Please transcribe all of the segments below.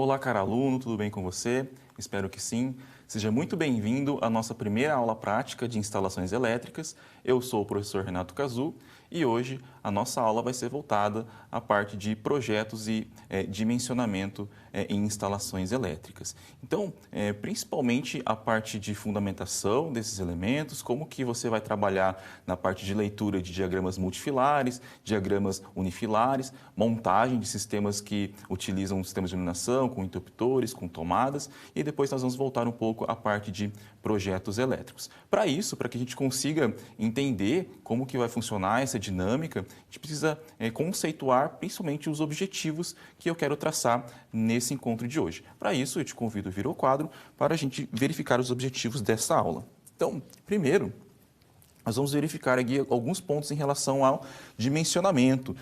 Olá, caro aluno, tudo bem com você? Espero que sim. Seja muito bem-vindo à nossa primeira aula prática de instalações elétricas. Eu sou o professor Renato Cazu e hoje a nossa aula vai ser voltada à parte de projetos e dimensionamento em instalações elétricas. Então, principalmente a parte de fundamentação desses elementos, como que você vai trabalhar na parte de leitura de diagramas multifilares, diagramas unifilares, montagem de sistemas que utilizam sistemas de iluminação, com interruptores, com tomadas, e depois nós vamos voltar um pouco à parte de projetos elétricos. Para isso, para que a gente consiga entender como que vai funcionar essa dinâmica, a gente precisa conceituar principalmente os objetivos que eu quero traçar nesse encontro de hoje. Para isso, eu te convido a vir ao quadro para a gente verificar os objetivos dessa aula. Então, primeiro, nós vamos verificar aqui alguns pontos em relação ao dimensionamento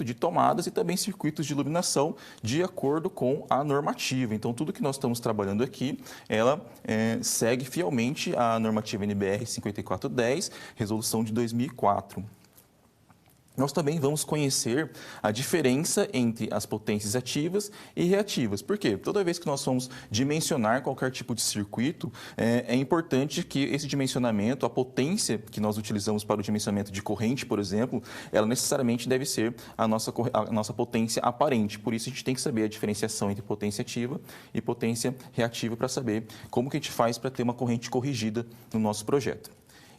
de tomadas e também circuitos de iluminação de acordo com a normativa. Então, tudo que nós estamos trabalhando aqui, ela segue fielmente a normativa NBR 5410, resolução de 2004. Nós também vamos conhecer a diferença entre as potências ativas e reativas. Por quê? Toda vez que nós vamos dimensionar qualquer tipo de circuito, é importante que esse dimensionamento, a potência que nós utilizamos para o dimensionamento de corrente, por exemplo, ela necessariamente deve ser a nossa potência aparente. Por isso, a gente tem que saber a diferenciação entre potência ativa e potência reativa para saber como que a gente faz para ter uma corrente corrigida no nosso projeto.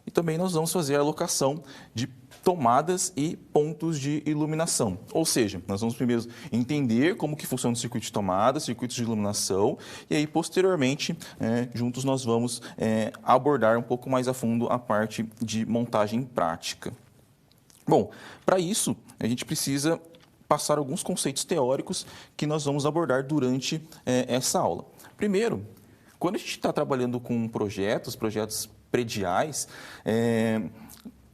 E também nós vamos fazer a alocação de tomadas e pontos de iluminação. Ou seja, nós vamos primeiro entender como que funciona o circuito de tomada, circuitos de iluminação, e aí posteriormente, juntos nós vamos abordar um pouco mais a fundo a parte de montagem prática. Bom, para isso a gente precisa passar alguns conceitos teóricos que nós vamos abordar durante essa aula. Primeiro, quando a gente está trabalhando com projetos prediais,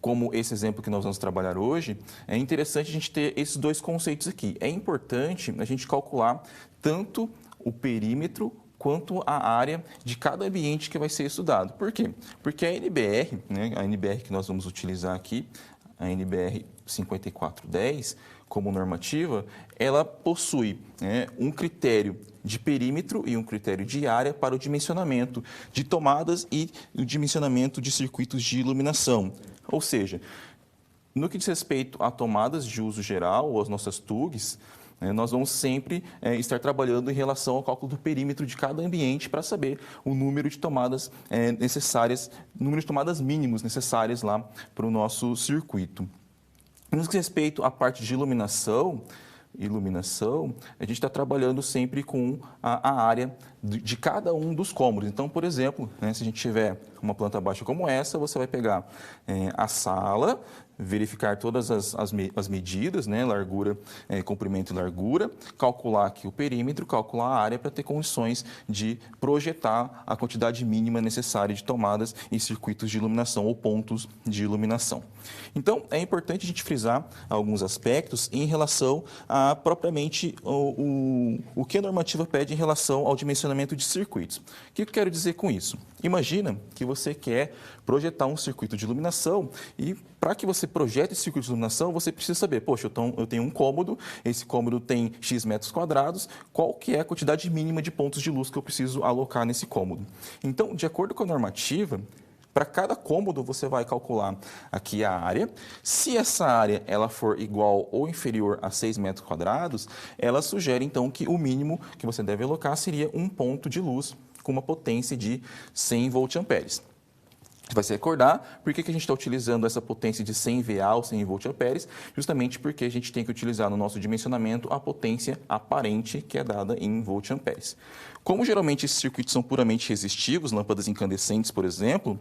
como esse exemplo que nós vamos trabalhar hoje, é interessante a gente ter esses dois conceitos aqui. É importante a gente calcular tanto o perímetro quanto a área de cada ambiente que vai ser estudado. Por quê? Porque a NBR, a NBR que nós vamos utilizar aqui, a NBR 5410, como normativa, ela possui um critério de perímetro e um critério de área para o dimensionamento de tomadas e o dimensionamento de circuitos de iluminação. Ou seja, no que diz respeito a tomadas de uso geral, ou as nossas TUGs, nós vamos sempre estar trabalhando em relação ao cálculo do perímetro de cada ambiente para saber o número de tomadas necessárias, número de tomadas mínimos necessárias lá para o nosso circuito. No que diz respeito à parte de iluminação, a gente está trabalhando sempre com a área de cada um dos cômodos. Então, por exemplo, se a gente tiver uma planta baixa como essa, você vai pegar a sala, verificar todas as medidas, largura, comprimento e largura, calcular aqui o perímetro, calcular a área para ter condições de projetar a quantidade mínima necessária de tomadas e circuitos de iluminação ou pontos de iluminação. Então, é importante a gente frisar alguns aspectos em relação a propriamente o que a normativa pede em relação ao dimensionamento de circuitos. O que eu quero dizer com isso? Imagina que você quer projetar um circuito de iluminação e para que você projete esse circuito de iluminação, você precisa saber, poxa, eu tenho um cômodo, esse cômodo tem X metros quadrados, qual que é a quantidade mínima de pontos de luz que eu preciso alocar nesse cômodo? Então, de acordo com a normativa, para cada cômodo, você vai calcular aqui a área. Se essa área ela for igual ou inferior a 6 metros quadrados, ela sugere, então, que o mínimo que você deve alocar seria um ponto de luz com uma potência de 100 voltamperes. Você vai se recordar por que a gente está utilizando essa potência de 100 VA ou 100 voltamperes, justamente porque a gente tem que utilizar no nosso dimensionamento a potência aparente que é dada em voltamperes. Como geralmente esses circuitos são puramente resistivos, lâmpadas incandescentes, por exemplo,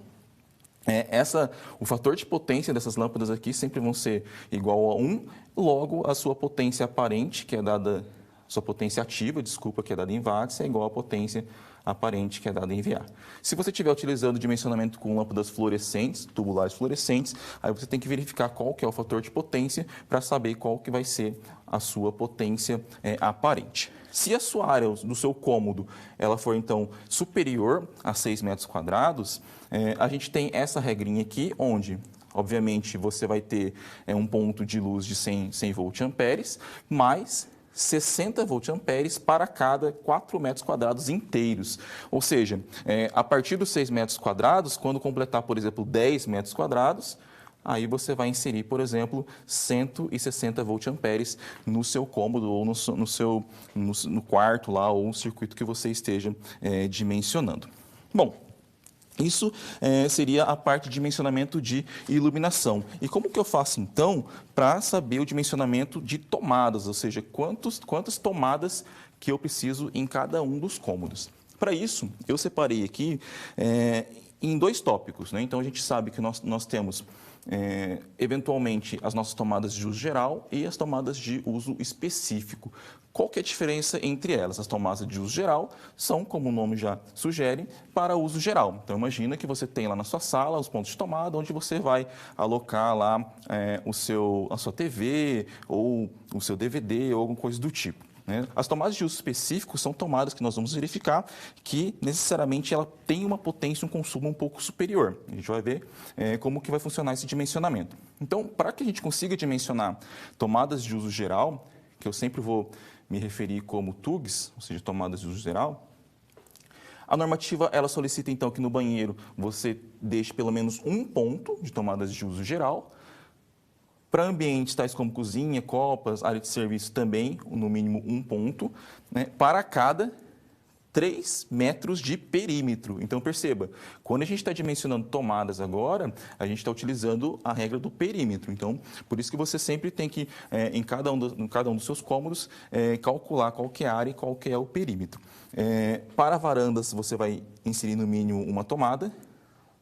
o fator de potência dessas lâmpadas aqui sempre vão ser igual a 1, logo a sua potência aparente, que é dada, sua potência ativa, desculpa, que é dada em watts, é igual à potência aparente, que é dada em VA. Se você estiver utilizando dimensionamento com lâmpadas fluorescentes, tubulares fluorescentes, aí você tem que verificar qual que é o fator de potência para saber qual que vai ser a sua potência aparente. Se a sua área do seu cômodo ela for, então, superior a 6 metros quadrados, a gente tem essa regrinha aqui, onde, obviamente, você vai ter um ponto de luz de 100 voltamperes, mas 60 voltamperes para cada 4 metros quadrados inteiros. Ou seja, a partir dos 6 metros quadrados, quando completar, por exemplo, 10 metros quadrados, aí você vai inserir, por exemplo, 160 voltamperes no seu cômodo ou no quarto lá, ou no circuito que você esteja dimensionando. Bom, isso seria a parte de dimensionamento de iluminação. E como que eu faço, então, para saber o dimensionamento de tomadas, ou seja, quantas tomadas que eu preciso em cada um dos cômodos? Para isso, eu separei aqui em 2 tópicos, né? Então, a gente sabe que nós temos, eventualmente, as nossas tomadas de uso geral e as tomadas de uso específico. Qual que é a diferença entre elas? As tomadas de uso geral são, como o nome já sugere, para uso geral. Então, imagina que você tem lá na sua sala os pontos de tomada, onde você vai alocar lá a sua TV ou o seu DVD ou alguma coisa do tipo. As tomadas de uso específico são tomadas que nós vamos verificar que necessariamente ela tem uma potência, um consumo um pouco superior. A gente vai ver como que vai funcionar esse dimensionamento. Então, para que a gente consiga dimensionar tomadas de uso geral, que eu sempre vou me referir como TUGs, ou seja, tomadas de uso geral, a normativa ela solicita então que no banheiro você deixe pelo menos um ponto de tomadas de uso geral. Para ambientes tais como cozinha, copas, área de serviço também, no mínimo um ponto, né, para cada 3 metros de perímetro. Então, perceba, quando a gente está dimensionando tomadas agora, a gente está utilizando a regra do perímetro. Então, por isso que você sempre tem que, em cada um dos seus cômodos, calcular qual que é a área e qual que é o perímetro. Para varandas, você vai inserir no mínimo uma tomada.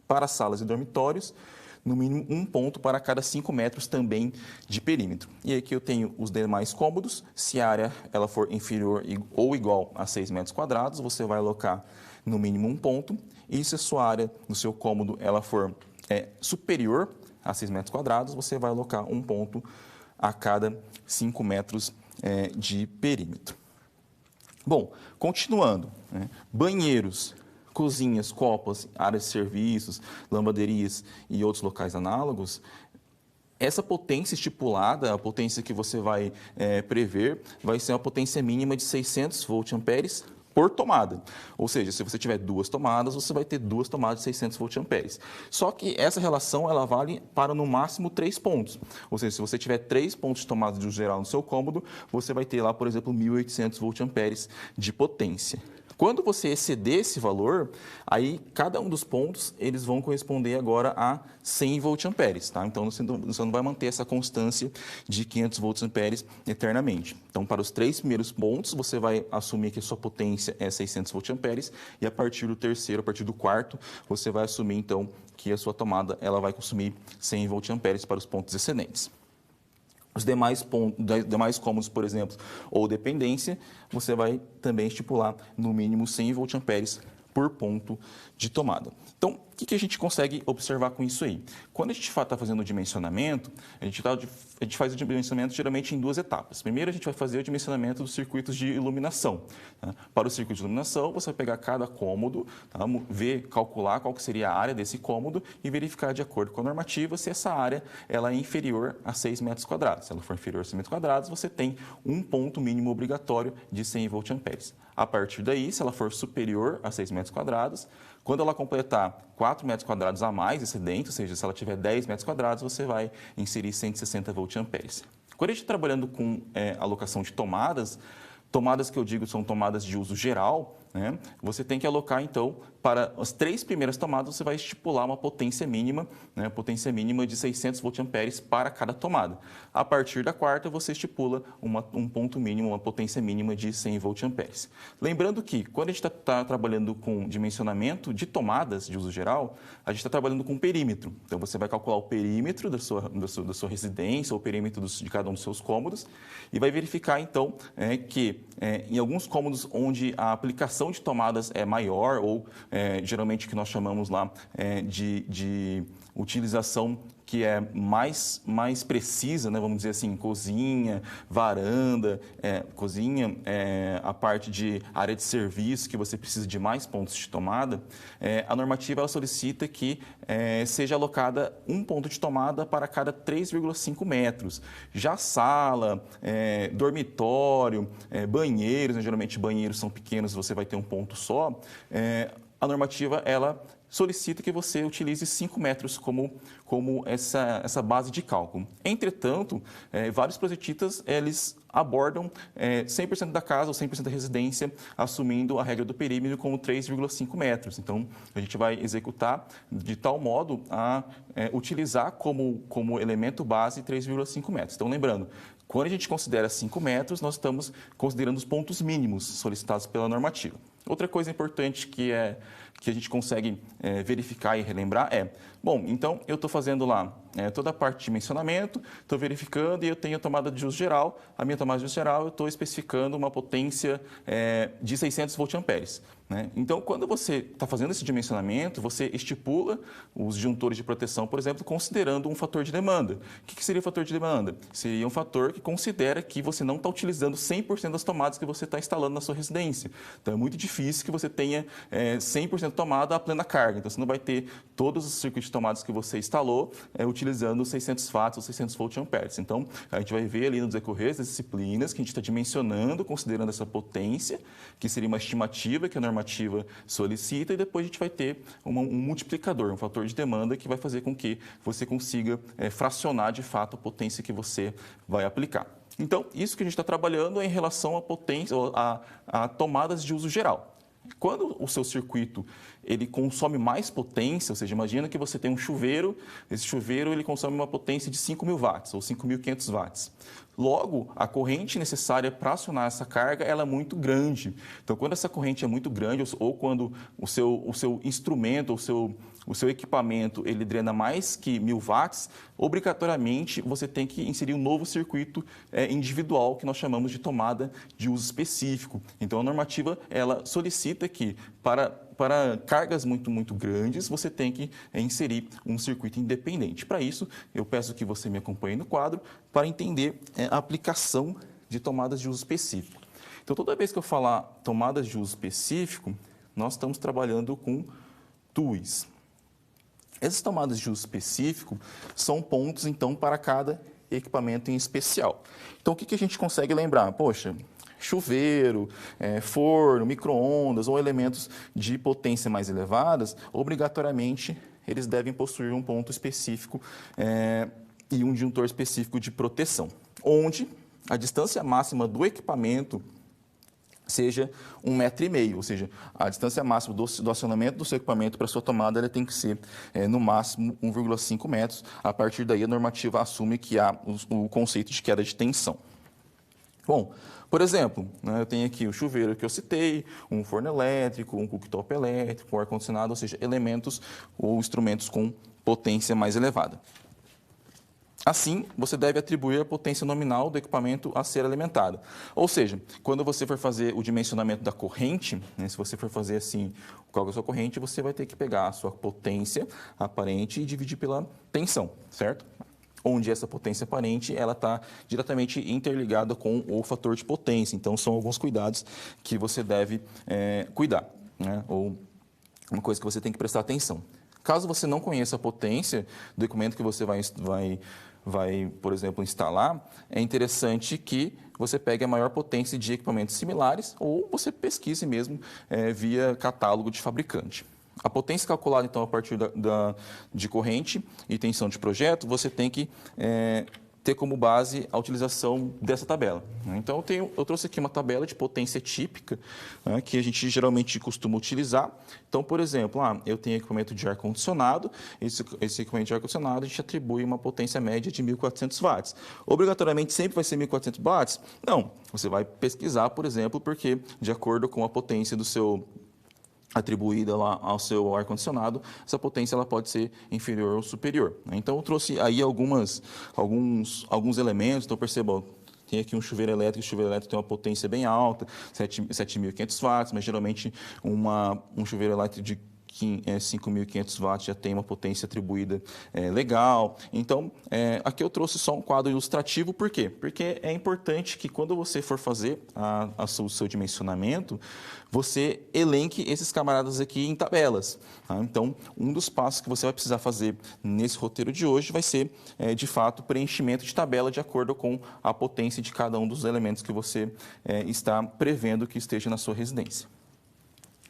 Para salas e dormitórios, no mínimo um ponto para cada 5 metros também de perímetro. E aqui eu tenho os demais cômodos. Se a área ela for inferior ou igual a 6 metros quadrados, você vai alocar no mínimo um ponto. E se a sua área no seu cômodo ela for superior a 6 metros quadrados, você vai alocar um ponto a cada 5 metros de perímetro. Bom, continuando, banheiros, cozinhas, copas, áreas de serviços, lavanderias e outros locais análogos, essa potência estipulada, a potência que você vai prever, vai ser uma potência mínima de 600 voltamperes por tomada. Ou seja, se você tiver 2 tomadas, você vai ter 2 tomadas de 600 voltamperes. Só que essa relação ela vale para no máximo 3 pontos. Ou seja, se você tiver 3 pontos de tomada de uso geral no seu cômodo, você vai ter lá, por exemplo, 1.800 voltamperes de potência. Quando você exceder esse valor, aí cada um dos pontos eles vão corresponder agora a 100 voltamperes, tá? Então você não vai manter essa constância de 500 voltamperes eternamente. Então para os 3 primeiros pontos você vai assumir que a sua potência é 600 voltamperes e a partir do terceiro, a partir do quarto, você vai assumir então que a sua tomada ela vai consumir 100 voltamperes para os pontos excedentes. Os demais cômodos, por exemplo, ou dependência, você vai também estipular no mínimo 100 voltamperes por ponto de tomada. Então, o que a gente consegue observar com isso aí? Quando a gente está fazendo o dimensionamento, a gente faz o dimensionamento geralmente em 2 etapas. Primeiro, a gente vai fazer o dimensionamento dos circuitos de iluminação. Tá? Para o circuito de iluminação, você vai pegar cada cômodo, tá? Calcular qual que seria a área desse cômodo e verificar de acordo com a normativa se essa área ela é inferior a 6 metros quadrados. Se ela for inferior a 6 metros quadrados, você tem um ponto mínimo obrigatório de 100 voltamperes. A partir daí, se ela for superior a 6 metros quadrados, quando ela completar 4 metros quadrados a mais excedente, ou seja, se ela tiver 10 metros quadrados, você vai inserir 160 voltamperes. Quando a gente está trabalhando com alocação de tomadas que eu digo são tomadas de uso geral, né? Você tem que alocar, então, para as 3 primeiras tomadas, você vai estipular uma potência mínima, né? Potência mínima de 600 voltamperes para cada tomada. A partir da quarta, você estipula um ponto mínimo, uma potência mínima de 100 voltamperes. Lembrando que, quando a gente está trabalhando com dimensionamento de tomadas de uso geral, a gente está trabalhando com perímetro. Então, você vai calcular o perímetro da sua residência, ou o perímetro de cada um dos seus cômodos, e vai verificar, então, que em alguns cômodos onde a aplicação de tomadas é maior ou geralmente o que nós chamamos lá de utilização que é mais precisa, né, vamos dizer assim, cozinha, varanda, a parte de área de serviço, que você precisa de mais pontos de tomada, a normativa ela solicita que seja alocada um ponto de tomada para cada 3,5 metros. Já sala, dormitório, banheiros, né, geralmente banheiros são pequenos, você vai ter um ponto só, a normativa ela solicita que você utilize 5 metros como essa base de cálculo. Entretanto, vários projetistas, eles abordam 100% da casa ou 100% da residência, assumindo a regra do perímetro como 3,5 metros. Então, a gente vai executar de tal modo a utilizar como elemento base 3,5 metros. Então, lembrando, quando a gente considera 5 metros, nós estamos considerando os pontos mínimos solicitados pela normativa. Outra coisa importante que a gente consegue verificar e relembrar bom, então eu estou fazendo lá toda a parte de dimensionamento, estou verificando e eu tenho a tomada de uso geral. A minha tomada de uso geral, eu estou especificando uma potência de 600 volt-amperes. Né? Então, quando você está fazendo esse dimensionamento, você estipula os disjuntores de proteção, por exemplo, considerando um fator de demanda. O que seria o fator de demanda? Seria um fator que considera que você não está utilizando 100% das tomadas que você está instalando na sua residência. Então, é muito difícil que você tenha 100% tomada a plena carga. Então, você não vai ter todos os circuitos de tomadas que você instalou utilizando 600 watts ou 600 volt-amperes. Então, a gente vai ver ali no decorrer das disciplinas que a gente está dimensionando, considerando essa potência, que seria uma estimativa que a normativa solicita, e depois a gente vai ter um multiplicador, um fator de demanda que vai fazer com que você consiga fracionar de fato a potência que você vai aplicar. Então, isso que a gente está trabalhando é em relação à potência, a tomadas de uso geral. Quando o seu circuito ele consome mais potência, ou seja, imagina que você tem um chuveiro, esse chuveiro ele consome uma potência de 5.000 watts ou 5.500 watts. Logo, a corrente necessária para acionar essa carga ela é muito grande. Então, quando essa corrente é muito grande ou quando o seu instrumento, o seu equipamento ele drena mais que 1.000 watts, obrigatoriamente você tem que inserir um novo circuito individual que nós chamamos de tomada de uso específico. Então, a normativa ela solicita que para cargas muito grandes, você tem que inserir um circuito independente. Para isso, eu peço que você me acompanhe no quadro para entender a aplicação de tomadas de uso específico. Então, toda vez que eu falar tomadas de uso específico, nós estamos trabalhando com TUIs. Essas tomadas de uso específico são pontos, então, para cada equipamento em especial. Então, o que a gente consegue lembrar? Poxa, chuveiro, forno, micro-ondas ou elementos de potência mais elevadas, obrigatoriamente eles devem possuir um ponto específico e um disjuntor específico de proteção, onde a distância máxima do equipamento seja 1,5 metro, ou seja, a distância máxima do acionamento do seu equipamento para a sua tomada ela tem que ser, no máximo, 1,5 metros. A partir daí, a normativa assume que há o conceito de queda de tensão. Bom, por exemplo, eu tenho aqui o chuveiro que eu citei, um forno elétrico, um cooktop elétrico, um ar-condicionado, ou seja, elementos ou instrumentos com potência mais elevada. Assim, você deve atribuir a potência nominal do equipamento a ser alimentado. Ou seja, quando você for fazer o dimensionamento da corrente, se você for fazer assim, qual é a sua corrente, você vai ter que pegar a sua potência aparente e dividir pela tensão, certo? Onde essa potência aparente ela está diretamente interligada com o fator de potência. Então, são alguns cuidados que você deve cuidar, né? Ou uma coisa que você tem que prestar atenção. Caso você não conheça a potência do equipamento que você vai, por exemplo, instalar, é interessante que você pegue a maior potência de equipamentos similares ou você pesquise mesmo via catálogo de fabricante. A potência calculada, então, a partir de corrente e tensão de projeto, você tem que ter como base a utilização dessa tabela. Então, eu trouxe aqui uma tabela de potência típica, né, que a gente geralmente costuma utilizar. Então, por exemplo, eu tenho equipamento de ar-condicionado, esse equipamento de ar-condicionado a gente atribui uma potência média de 1.400 watts. Obrigatoriamente sempre vai ser 1.400 watts? Não, você vai pesquisar, por exemplo, porque de acordo com a potência do seu atribuída lá ao seu ar-condicionado, essa potência ela pode ser inferior ou superior. Então, eu trouxe aí alguns elementos. Então, perceba, tem aqui um chuveiro elétrico. O chuveiro elétrico tem uma potência bem alta, 7.500 watts, mas geralmente um chuveiro elétrico 5.500 watts já tem uma potência atribuída legal. Então, aqui eu trouxe só um quadro ilustrativo, por quê? Porque é importante que quando você for fazer o seu dimensionamento, você elenque esses camaradas aqui em tabelas. Tá? Então, um dos passos que você vai precisar fazer nesse roteiro de hoje vai ser, de fato, preenchimento de tabela de acordo com a potência de cada um dos elementos que você está prevendo que esteja na sua residência.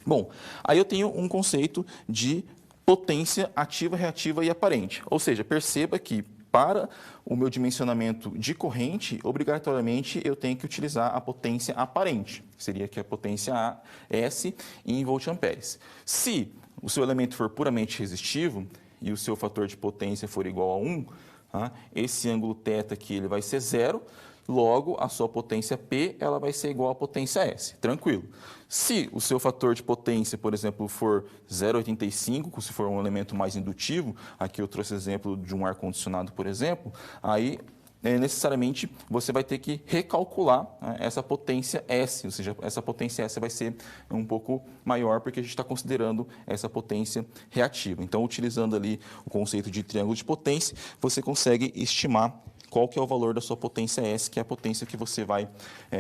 Bom, aí eu tenho um conceito de potência ativa, reativa e aparente. Ou seja, perceba que para o meu dimensionamento de corrente, obrigatoriamente eu tenho que utilizar a potência aparente, que seria aqui a potência S em voltamperes. Se o seu elemento for puramente resistivo e o seu fator de potência for igual a 1, tá? Esse ângulo θ aqui ele vai ser 0, logo a sua potência P ela vai ser igual à potência S, tranquilo. Se o seu fator de potência, por exemplo, for 0,85, se for um elemento mais indutivo, aqui eu trouxe exemplo de um ar-condicionado, por exemplo, aí necessariamente você vai ter que recalcular, né, essa potência S, ou seja, essa potência S vai ser um pouco maior porque a gente está considerando essa potência reativa. Então, utilizando ali o conceito de triângulo de potência, você consegue estimar qual que é o valor da sua potência S, que é a potência que você vai,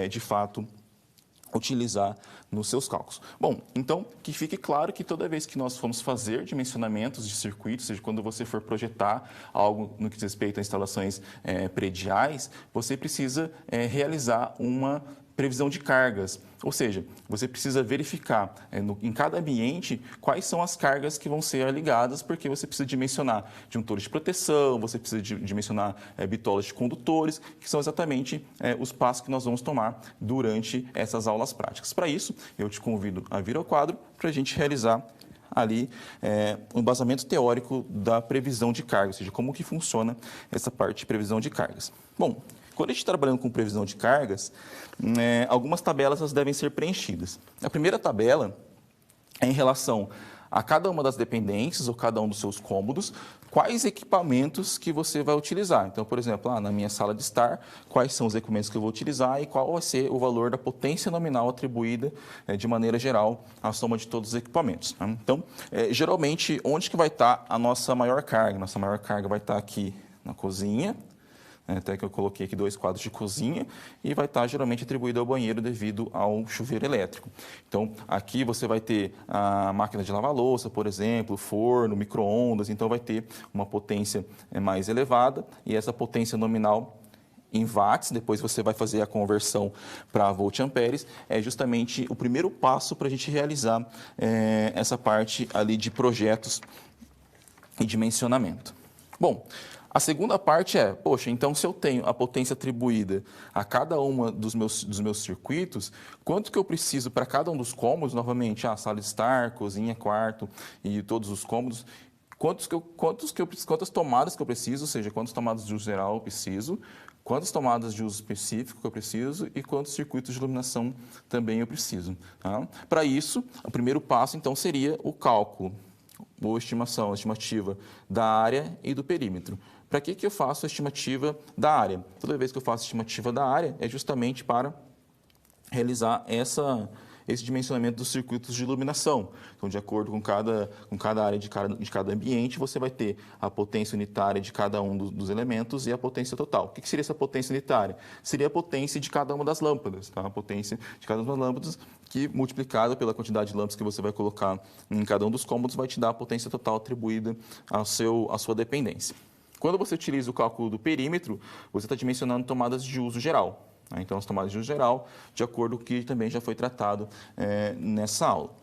de fato, utilizar nos seus cálculos. Bom, então, que fique claro que toda vez que nós formos fazer dimensionamentos de circuitos, ou seja, quando você for projetar algo no que diz respeito a instalações prediais, você precisa realizar uma previsão de cargas, ou seja, você precisa verificar em cada ambiente quais são as cargas que vão ser ligadas, porque você precisa dimensionar juntores de proteção, você precisa dimensionar bitolas de condutores, que são exatamente os passos que nós vamos tomar durante essas aulas práticas. Para isso, eu te convido a vir ao quadro para a gente realizar ali um embasamento teórico da previsão de cargas, ou seja, como que funciona essa parte de previsão de cargas. Bom, quando a gente está trabalhando com previsão de cargas, algumas tabelas elas devem ser preenchidas. A primeira tabela é em relação a cada uma das dependências ou cada um dos seus cômodos, quais equipamentos que você vai utilizar. Então, por exemplo, na minha sala de estar, quais são os equipamentos que eu vou utilizar e qual vai ser o valor da potência nominal atribuída, de maneira geral, à soma de todos os equipamentos. Tá? Então, geralmente, onde que vai estar a nossa maior carga? Nossa maior carga vai estar aqui na cozinha, até que eu coloquei aqui 2 quadros de cozinha, e vai estar geralmente atribuído ao banheiro devido ao chuveiro elétrico. Então, aqui você vai ter a máquina de lavar louça, por exemplo, forno, micro-ondas, então vai ter uma potência mais elevada, e essa potência nominal em watts, depois você vai fazer a conversão para volt-amperes, é justamente o primeiro passo para a gente realizar essa parte ali de projetos e dimensionamento. Bom, a segunda parte é, poxa, então se eu tenho a potência atribuída a cada uma dos meus circuitos, quanto que eu preciso para cada um dos cômodos, novamente, sala de estar, cozinha, quarto e todos os cômodos, quantas tomadas que eu preciso, ou seja, quantas tomadas de uso geral eu preciso, quantas tomadas de uso específico eu preciso e quantos circuitos de iluminação também eu preciso. Tá? Para isso, o primeiro passo, então, seria o cálculo, ou estimação, a estimativa da área e do perímetro. Para que eu faço a estimativa da área? Toda vez que eu faço a estimativa da área, é justamente para realizar esse dimensionamento dos circuitos de iluminação. Então, de acordo com cada área de cada ambiente, você vai ter a potência unitária de cada um dos elementos e a potência total. O que seria essa potência unitária? Seria a potência de cada uma das lâmpadas, tá? A potência de cada uma das lâmpadas que, multiplicada pela quantidade de lâmpadas que você vai colocar em cada um dos cômodos, vai te dar a potência total atribuída à sua dependência. Quando você utiliza o cálculo do perímetro, você está dimensionando tomadas de uso geral. Então, as tomadas de uso geral, de acordo com o que também já foi tratado nessa aula.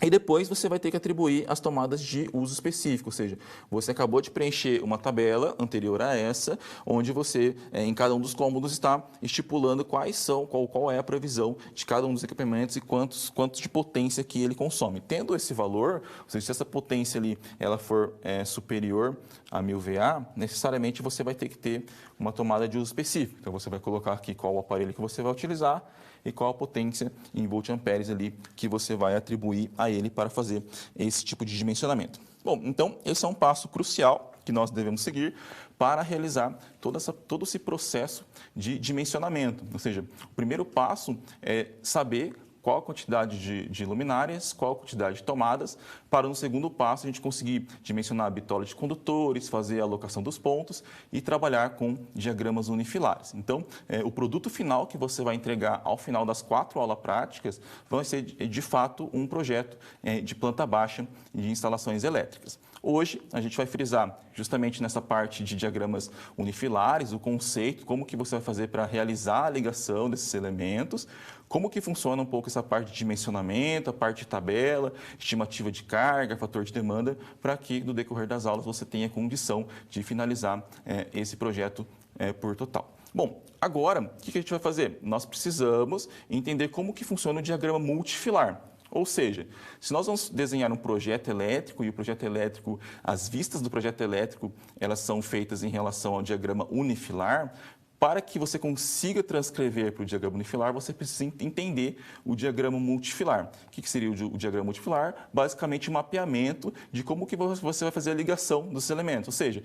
E depois você vai ter que atribuir as tomadas de uso específico, ou seja, você acabou de preencher uma tabela anterior a essa, onde você, em cada um dos cômodos, está estipulando qual é a previsão de cada um dos equipamentos e quantos de potência que ele consome. Tendo esse valor, ou seja, se essa potência ali ela for superior a 1000 VA, necessariamente você vai ter que ter uma tomada de uso específico. Então, você vai colocar aqui qual o aparelho que você vai utilizar e qual a potência em volt-amperes ali que você vai atribuir a ele para fazer esse tipo de dimensionamento. Bom, então esse é um passo crucial que nós devemos seguir para realizar todo esse processo de dimensionamento. Ou seja, o primeiro passo é saber qual a quantidade de luminárias, qual a quantidade de tomadas, para no segundo passo a gente conseguir dimensionar a bitola de condutores, fazer a alocação dos pontos e trabalhar com diagramas unifilares. Então, o produto final que você vai entregar ao final das 4 aulas práticas vai ser, de fato, um projeto de planta baixa de instalações elétricas. Hoje, a gente vai frisar justamente nessa parte de diagramas unifilares, o conceito, como que você vai fazer para realizar a ligação desses elementos, como que funciona um pouco essa parte de dimensionamento, a parte de tabela, estimativa de carga, fator de demanda, para que no decorrer das aulas você tenha condição de finalizar esse projeto por total. Bom, agora, o que a gente vai fazer? Nós precisamos entender como que funciona o diagrama multifilar. Ou seja, se nós vamos desenhar um projeto elétrico e o projeto elétrico, as vistas do projeto elétrico, elas são feitas em relação ao diagrama unifilar, para que você consiga transcrever para o diagrama unifilar, você precisa entender o diagrama multifilar. O que seria o diagrama multifilar? Basicamente, um mapeamento de como que você vai fazer a ligação dos elementos. Ou seja,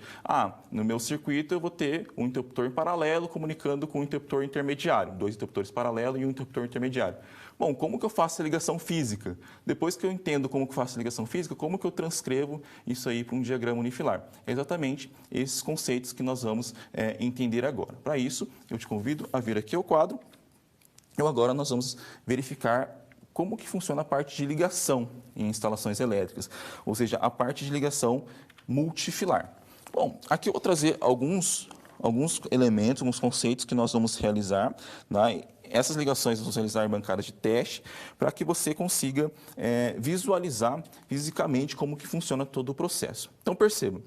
no meu circuito eu vou ter um interruptor em paralelo comunicando com um interruptor intermediário, 2 interruptores paralelos e um interruptor intermediário. Bom, como que eu faço a ligação física? Depois que eu entendo como que eu faço a ligação física, como que eu transcrevo isso aí para um diagrama unifilar? É exatamente esses conceitos que nós vamos entender agora. Para isso, eu te convido a vir aqui ao quadro. Agora nós vamos verificar como que funciona a parte de ligação em instalações elétricas, ou seja, a parte de ligação multifilar. Bom, aqui eu vou trazer alguns elementos, alguns conceitos que nós vamos realizar, né? Essas ligações vão realizar em bancadas de teste para que você consiga visualizar fisicamente como que funciona todo o processo. Então, perceba,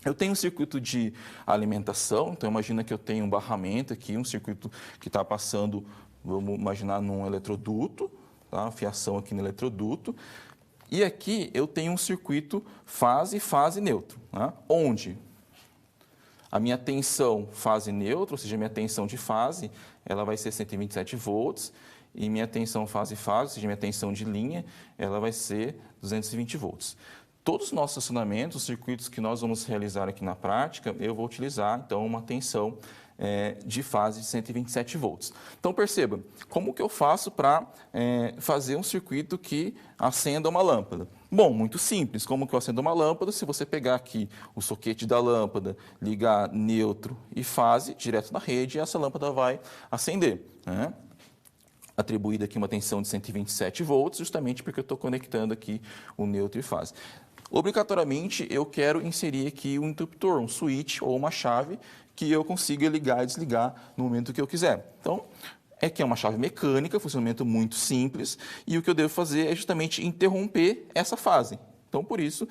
eu tenho um circuito de alimentação, então imagina que eu tenho um barramento aqui, um circuito que está passando, vamos imaginar, num eletroduto, tá? Fiação aqui no eletroduto. E aqui eu tenho um circuito fase neutro, né? Onde a minha tensão fase neutra, ou seja, a minha tensão de fase, ela vai ser 127 volts, e minha tensão fase, ou seja, minha tensão de linha, ela vai ser 220 volts. Todos os nossos acionamentos, os circuitos que nós vamos realizar aqui na prática, eu vou utilizar, então, uma tensão de fase de 127 volts. Então, perceba, como que eu faço para fazer um circuito que acenda uma lâmpada? Bom, muito simples. Como que eu acendo uma lâmpada? Se você pegar aqui o soquete da lâmpada, ligar neutro e fase direto na rede, essa lâmpada vai acender, né? Atribuída aqui uma tensão de 127 volts, justamente porque eu estou conectando aqui o neutro e fase. Obrigatoriamente, eu quero inserir aqui um interruptor, um switch ou uma chave que eu consiga ligar e desligar no momento que eu quiser. Então, é uma chave mecânica, funcionamento muito simples, e o que eu devo fazer é justamente interromper essa fase. Então, por isso,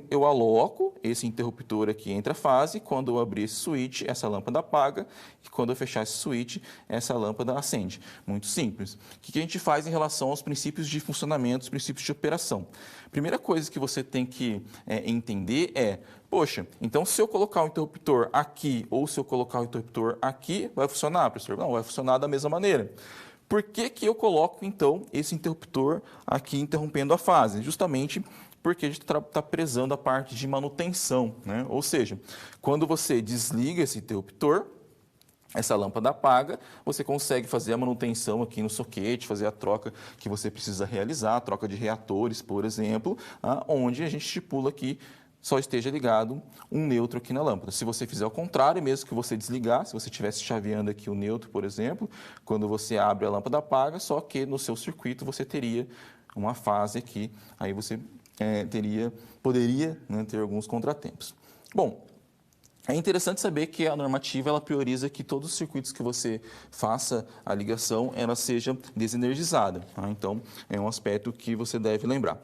eu aloco esse interruptor aqui entre a fase, quando eu abrir esse switch, essa lâmpada apaga, e quando eu fechar esse switch, essa lâmpada acende. Muito simples. O que a gente faz em relação aos princípios de funcionamento, os princípios de operação? Primeira coisa que você tem que entender poxa, então se eu colocar o interruptor aqui ou se eu colocar o interruptor aqui, vai funcionar, professor? Não, vai funcionar da mesma maneira. Por que que eu coloco, então, esse interruptor aqui interrompendo a fase? Justamente porque a gente está prezando a parte de manutenção, né? Ou seja, quando você desliga esse interruptor, essa lâmpada apaga, você consegue fazer a manutenção aqui no soquete, fazer a troca que você precisa realizar, a troca de reatores, por exemplo, onde a gente estipula que só esteja ligado um neutro aqui na lâmpada. Se você fizer o contrário, mesmo que você desligar, se você estivesse chaveando aqui o neutro, por exemplo, quando você abre a lâmpada apaga, só que no seu circuito você teria uma fase aqui, aí você poderia, né, ter alguns contratempos. Bom, é interessante saber que a normativa ela prioriza que todos os circuitos que você faça a ligação ela seja desenergizada. Tá? Então, é um aspecto que você deve lembrar.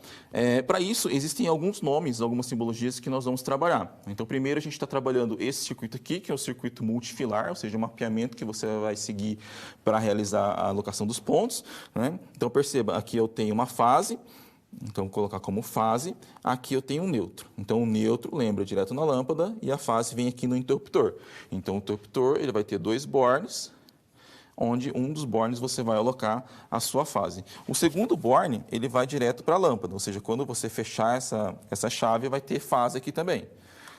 Para isso, existem alguns nomes, algumas simbologias que nós vamos trabalhar. Então, primeiro a gente está trabalhando esse circuito aqui, que é o circuito multifilar, ou seja, o mapeamento que você vai seguir para realizar a alocação dos pontos, né? Então, perceba, aqui eu tenho uma fase. Então, vou colocar como fase, aqui eu tenho um neutro. Então, o neutro lembra direto na lâmpada e a fase vem aqui no interruptor. Então, o interruptor ele vai ter 2 bornes, onde um dos bornes você vai alocar a sua fase. O segundo borne, ele vai direto para a lâmpada, ou seja, quando você fechar essa chave, vai ter fase aqui também.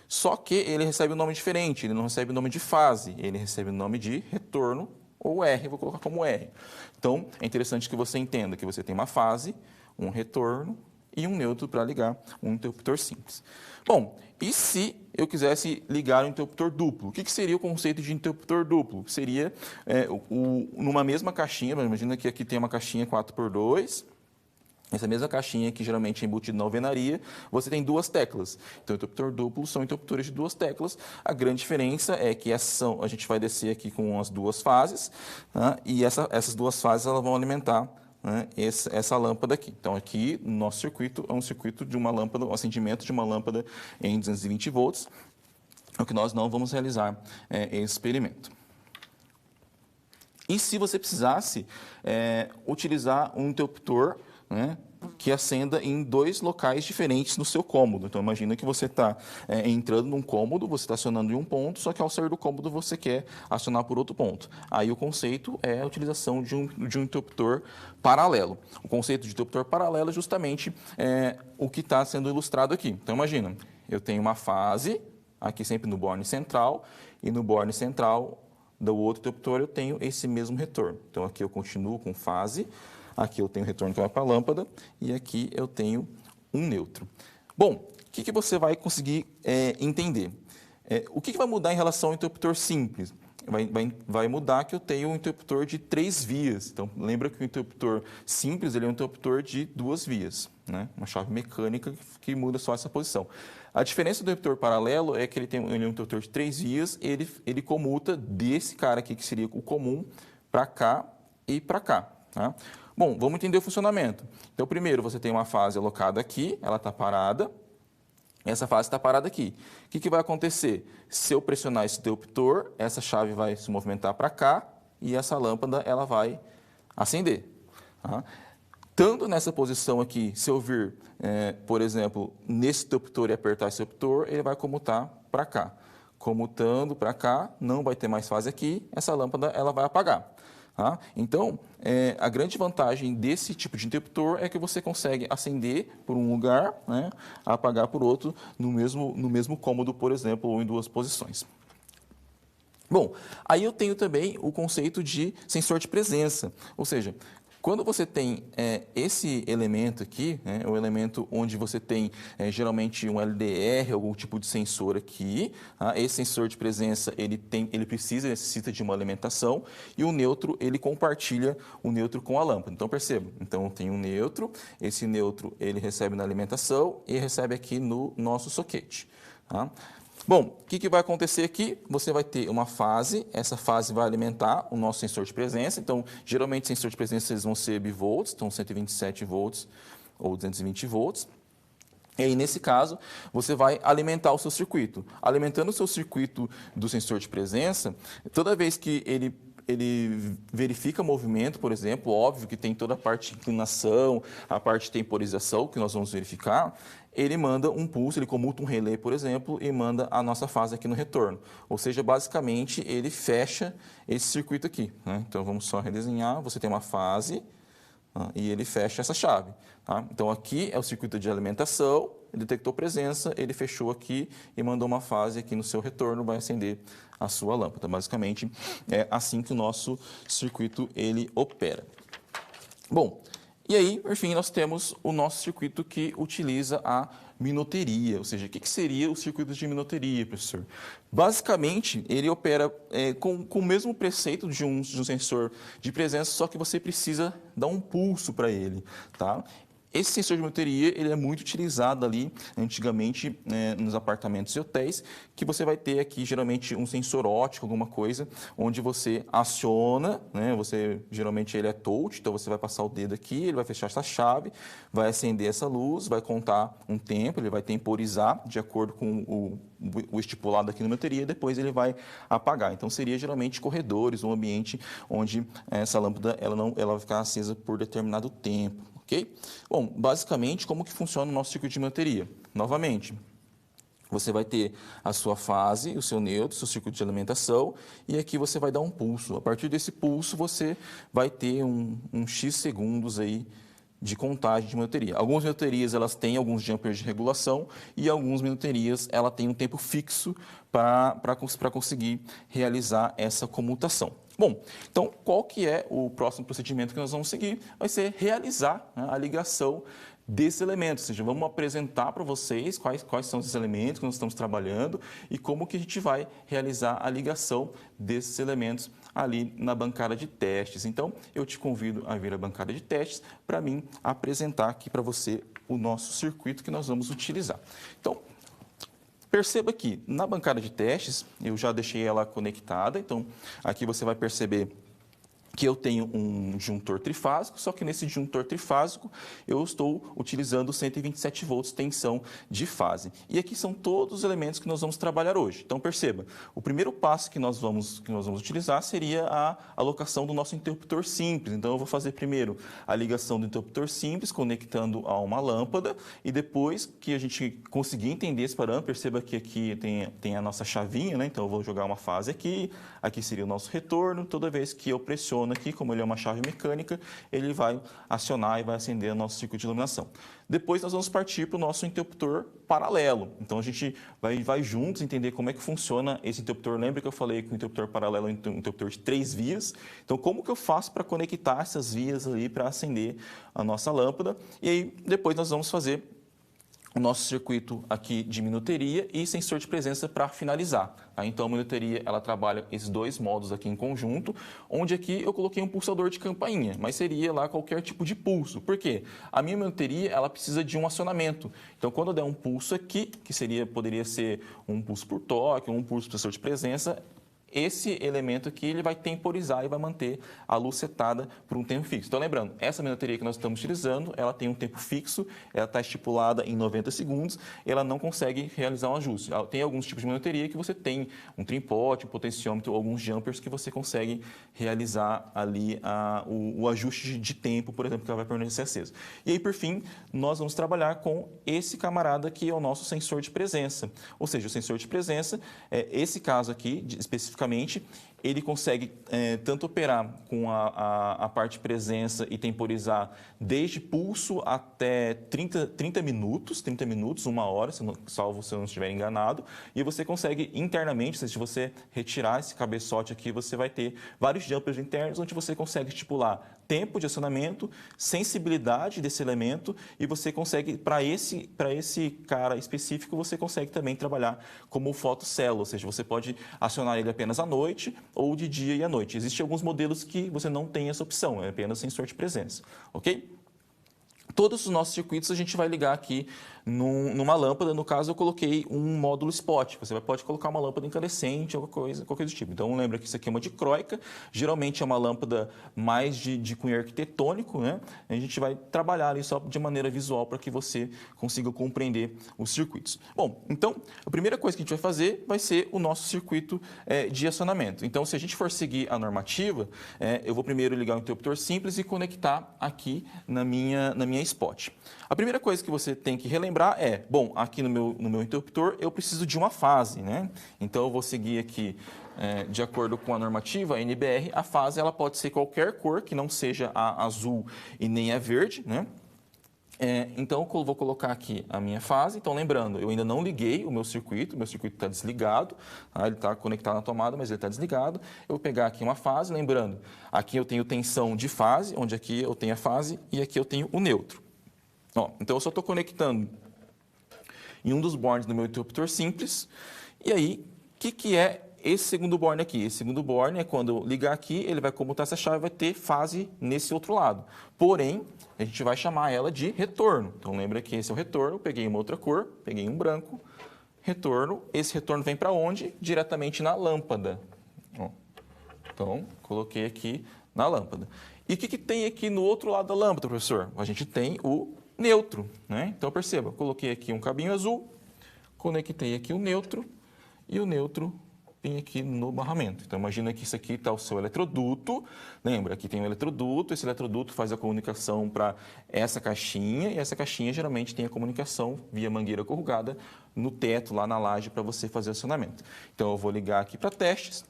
Só que ele recebe um nome diferente, ele não recebe o nome de fase, ele recebe o nome de retorno ou R, vou colocar como R. Então, é interessante que você entenda que você tem uma fase, um retorno e um neutro para ligar um interruptor simples. Bom, e se eu quisesse ligar um interruptor duplo? O que seria o conceito de interruptor duplo? Seria numa mesma caixinha, imagina que aqui tem uma caixinha 4x2, essa mesma caixinha que geralmente é embutida na alvenaria, você tem duas teclas. Então, interruptor duplo são interruptores de duas teclas. A grande diferença é que a gente vai descer aqui com as duas fases, né, e essas duas fases elas vão alimentar, né, essa lâmpada aqui. Então, aqui, no nosso circuito, é um circuito de uma lâmpada, um acendimento de uma lâmpada em 220 volts, é o que nós não vamos realizar esse experimento. E se você precisasse utilizar um interruptor, né, que acenda em dois locais diferentes no seu cômodo. Então, imagina que você está entrando num cômodo, você está acionando em um ponto, só que ao sair do cômodo você quer acionar por outro ponto. Aí o conceito é a utilização de um interruptor paralelo. O conceito de interruptor paralelo é justamente o que está sendo ilustrado aqui. Então, imagina, eu tenho uma fase, aqui sempre no borne central, e no borne central do outro interruptor eu tenho esse mesmo retorno. Então, aqui eu continuo com fase, aqui eu tenho retorno que vai para a lâmpada e aqui eu tenho um neutro. Bom, o que você vai conseguir entender? O que vai mudar em relação ao interruptor simples? Vai mudar que eu tenho um interruptor de 3 vias. Então, lembra que o interruptor simples ele é um interruptor de 2 vias, né? Uma chave mecânica que muda só essa posição. A diferença do interruptor paralelo é que ele é um interruptor de 3 vias, ele comuta desse cara aqui, que seria o comum, para cá e para cá. Tá? Bom, vamos entender o funcionamento. Então, primeiro, você tem uma fase alocada aqui, ela está parada. Essa fase está parada aqui. O que vai acontecer? Se eu pressionar esse interruptor, essa chave vai se movimentar para cá e essa lâmpada ela vai acender. Tá? Estando nessa posição aqui, se eu vir, por exemplo, nesse interruptor e apertar esse interruptor, ele vai comutar para cá. Comutando para cá, não vai ter mais fase aqui, essa lâmpada ela vai apagar. Tá? Então, a grande vantagem desse tipo de interruptor é que você consegue acender por um lugar, né, apagar por outro, no mesmo cômodo, por exemplo, ou em 2 posições. Bom, aí eu tenho também o conceito de sensor de presença, ou seja, quando você tem esse elemento aqui, o elemento onde você tem geralmente um LDR, algum tipo de sensor aqui, tá? Esse sensor de presença ele necessita de uma alimentação e o neutro ele compartilha o neutro com a lâmpada. Então perceba, então tem um neutro, esse neutro ele recebe na alimentação e recebe aqui no nosso soquete. Tá? Bom, o que vai acontecer aqui? Você vai ter uma fase, essa fase vai alimentar o nosso sensor de presença. Então, geralmente, sensor de presença eles vão ser bivolts, então 127 volts ou 220 volts. E aí, nesse caso, você vai alimentar o seu circuito. Alimentando o seu circuito do sensor de presença, toda vez que ele verifica movimento, por exemplo, óbvio que tem toda a parte de inclinação, a parte de temporização que nós vamos verificar, ele manda um pulso, ele comuta um relé, por exemplo, e manda a nossa fase aqui no retorno. Ou seja, basicamente, ele fecha esse circuito aqui. Né? Então, vamos só redesenhar, você tem uma fase e ele fecha essa chave. Tá? Então, aqui é o circuito de alimentação, ele detectou presença, ele fechou aqui e mandou uma fase aqui no seu retorno, vai acender a sua lâmpada. Basicamente, é assim que o nosso circuito ele opera. Bom, e aí, por fim, nós temos o nosso circuito que utiliza a minoteria. Ou seja, o que seria o circuito de minoteria, professor? Basicamente, ele opera com o mesmo preceito de um sensor de presença, só que você precisa dar um pulso para ele. Tá? Esse sensor de minoteria ele é muito utilizado ali antigamente nos apartamentos e hotéis, que você vai ter aqui geralmente um sensor óptico, alguma coisa, onde você aciona, né, geralmente ele é touch, então você vai passar o dedo aqui, ele vai fechar essa chave, vai acender essa luz, vai contar um tempo, ele vai temporizar de acordo com o estipulado aqui na minoteria, depois ele vai apagar. Então seria geralmente corredores, um ambiente onde essa lâmpada ela vai ficar acesa por determinado tempo. Okay? Bom, basicamente, como que funciona o nosso circuito de minoteria? Novamente, você vai ter a sua fase, o seu neutro, o seu circuito de alimentação, e aqui você vai dar um pulso. A partir desse pulso, você vai ter um X segundos aí de contagem de minoteria. Algumas minoterias elas têm alguns jumpers de regulação e algumas minoterias ela tem um tempo fixo para conseguir realizar essa comutação. Bom, então qual que é o próximo procedimento que nós vamos seguir? Vai ser realizar, né, a ligação desses elementos, ou seja, vamos apresentar para vocês quais são esses elementos que nós estamos trabalhando e como que a gente vai realizar a ligação desses elementos ali na bancada de testes. Então, eu te convido a vir à bancada de testes para mim apresentar aqui para você o nosso circuito que nós vamos utilizar. Então, perceba que na bancada de testes, eu já deixei ela conectada, então aqui você vai perceber que eu tenho um disjuntor trifásico, só que nesse disjuntor trifásico eu estou utilizando 127 volts tensão de fase. E aqui são todos os elementos que nós vamos trabalhar hoje. Então perceba, o primeiro passo que nós vamos utilizar seria a alocação do nosso interruptor simples. Então eu vou fazer primeiro a ligação do interruptor simples, conectando a uma lâmpada, e depois que a gente conseguir entender esse parâmetro, perceba que aqui tem a nossa chavinha, né? Então eu vou jogar uma fase aqui seria o nosso retorno, toda vez que eu pressiono aqui, como ele é uma chave mecânica, ele vai acionar e vai acender o nosso circuito de iluminação. Depois nós vamos partir para o nosso interruptor paralelo. Então a gente vai juntos entender como é que funciona esse interruptor. Lembra que eu falei que o interruptor paralelo é um interruptor de 3 vias? Então como que eu faço para conectar essas vias ali para acender a nossa lâmpada? E aí depois nós vamos fazer o nosso circuito aqui de minuteria e sensor de presença para finalizar. Tá? Então, a minuteria ela trabalha esses dois modos aqui em conjunto, onde aqui eu coloquei um pulsador de campainha, mas seria lá qualquer tipo de pulso. Por quê? A minha minuteria ela precisa de um acionamento. Então, quando eu der um pulso aqui, que poderia ser um pulso por toque, um pulso por sensor de presença, esse elemento aqui ele vai temporizar e vai manter a luz setada por um tempo fixo. Então, lembrando, essa minuteria que nós estamos utilizando, ela tem um tempo fixo, ela está estipulada em 90 segundos, e ela não consegue realizar um ajuste. Tem alguns tipos de minuteria que você tem um trimpote, um potenciômetro, alguns jumpers que você consegue realizar ali o ajuste de tempo, por exemplo, que ela vai permanecer acesa. E aí, por fim, nós vamos trabalhar com esse camarada que é o nosso sensor de presença. Ou seja, o sensor de presença, esse caso aqui, especificamente, ele consegue tanto operar com a parte presença e temporizar desde pulso até 30 minutos, 1 hora, salvo se eu não estiver enganado, e você consegue internamente, se você retirar esse cabeçote aqui, você vai ter vários jumpers internos onde você consegue estipular tempo de acionamento, sensibilidade desse elemento, e você consegue, para esse cara específico, você consegue também trabalhar como fotocélula, ou seja, você pode acionar ele apenas à noite ou de dia e à noite. Existem alguns modelos que você não tem essa opção, é apenas sensor de presença, ok? Todos os nossos circuitos a gente vai ligar aqui numa lâmpada. No caso, eu coloquei um módulo spot. Você pode colocar uma lâmpada incandescente ou qualquer coisa do tipo. Então, lembra que isso aqui é uma dicróica. Geralmente é uma lâmpada mais de cunho arquitetônico, né? A gente vai trabalhar ali só de maneira visual para que você consiga compreender os circuitos. Bom, então, a primeira coisa que a gente vai fazer vai ser o nosso circuito de acionamento. Então, se a gente for seguir a normativa, eu vou primeiro ligar o interruptor simples e conectar aqui na minha spot. A primeira coisa que você tem que relembrar bom, aqui no meu interruptor eu preciso de uma fase, né? Então eu vou seguir aqui, de acordo com a normativa NBR, a fase ela pode ser qualquer cor, que não seja a azul e nem a verde, né? Então eu vou colocar aqui a minha fase. Então lembrando, eu ainda não liguei o meu circuito está desligado, tá? Ele está conectado na tomada, mas ele está desligado. Eu vou pegar aqui uma fase, lembrando, aqui eu tenho tensão de fase, onde aqui eu tenho a fase e aqui eu tenho o neutro. Então eu só estou conectando em um dos bornes do meu interruptor simples. E aí, o que é esse segundo borne aqui? Esse segundo borne é quando eu ligar aqui, ele vai comutar essa chave e vai ter fase nesse outro lado. Porém, a gente vai chamar ela de retorno. Então, lembra que esse é o retorno. Eu peguei uma outra cor, peguei um branco, retorno. Esse retorno vem para onde? Diretamente na lâmpada. Então, coloquei aqui na lâmpada. E o que tem aqui no outro lado da lâmpada, professor? A gente tem o neutro, né? Então, perceba, coloquei aqui um cabinho azul, conectei aqui o neutro, e o neutro vem aqui no barramento. Então, imagina que isso aqui está o seu eletroduto. Lembra, aqui tem um eletroduto, esse eletroduto faz a comunicação para essa caixinha, e essa caixinha geralmente tem a comunicação via mangueira corrugada no teto, lá na laje, para você fazer acionamento. Então, eu vou ligar aqui para testes.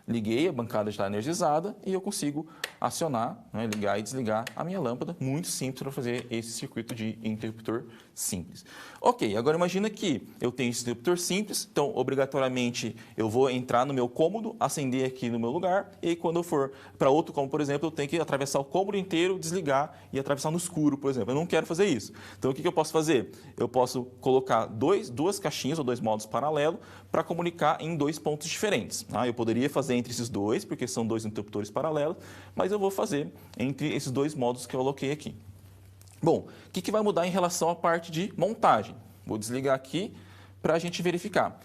liguei, a bancada está energizada e eu consigo acionar, né, ligar e desligar a minha lâmpada. Muito simples para fazer esse circuito de interruptor simples. Ok, agora imagina que eu tenho esse interruptor simples, então obrigatoriamente eu vou entrar no meu cômodo, acender aqui no meu lugar e quando eu for para outro cômodo, por exemplo, eu tenho que atravessar o cômodo inteiro, desligar e atravessar no escuro, por exemplo. Eu não quero fazer isso. Então o que eu posso fazer? Eu posso colocar duas caixinhas ou dois modos paralelos para comunicar em dois pontos diferentes. Tá? Eu poderia fazer entre esses dois, porque são dois interruptores paralelos, mas eu vou fazer entre esses dois modos que eu coloquei aqui. Bom, o que vai mudar em relação à parte de montagem? Vou desligar aqui para a gente verificar.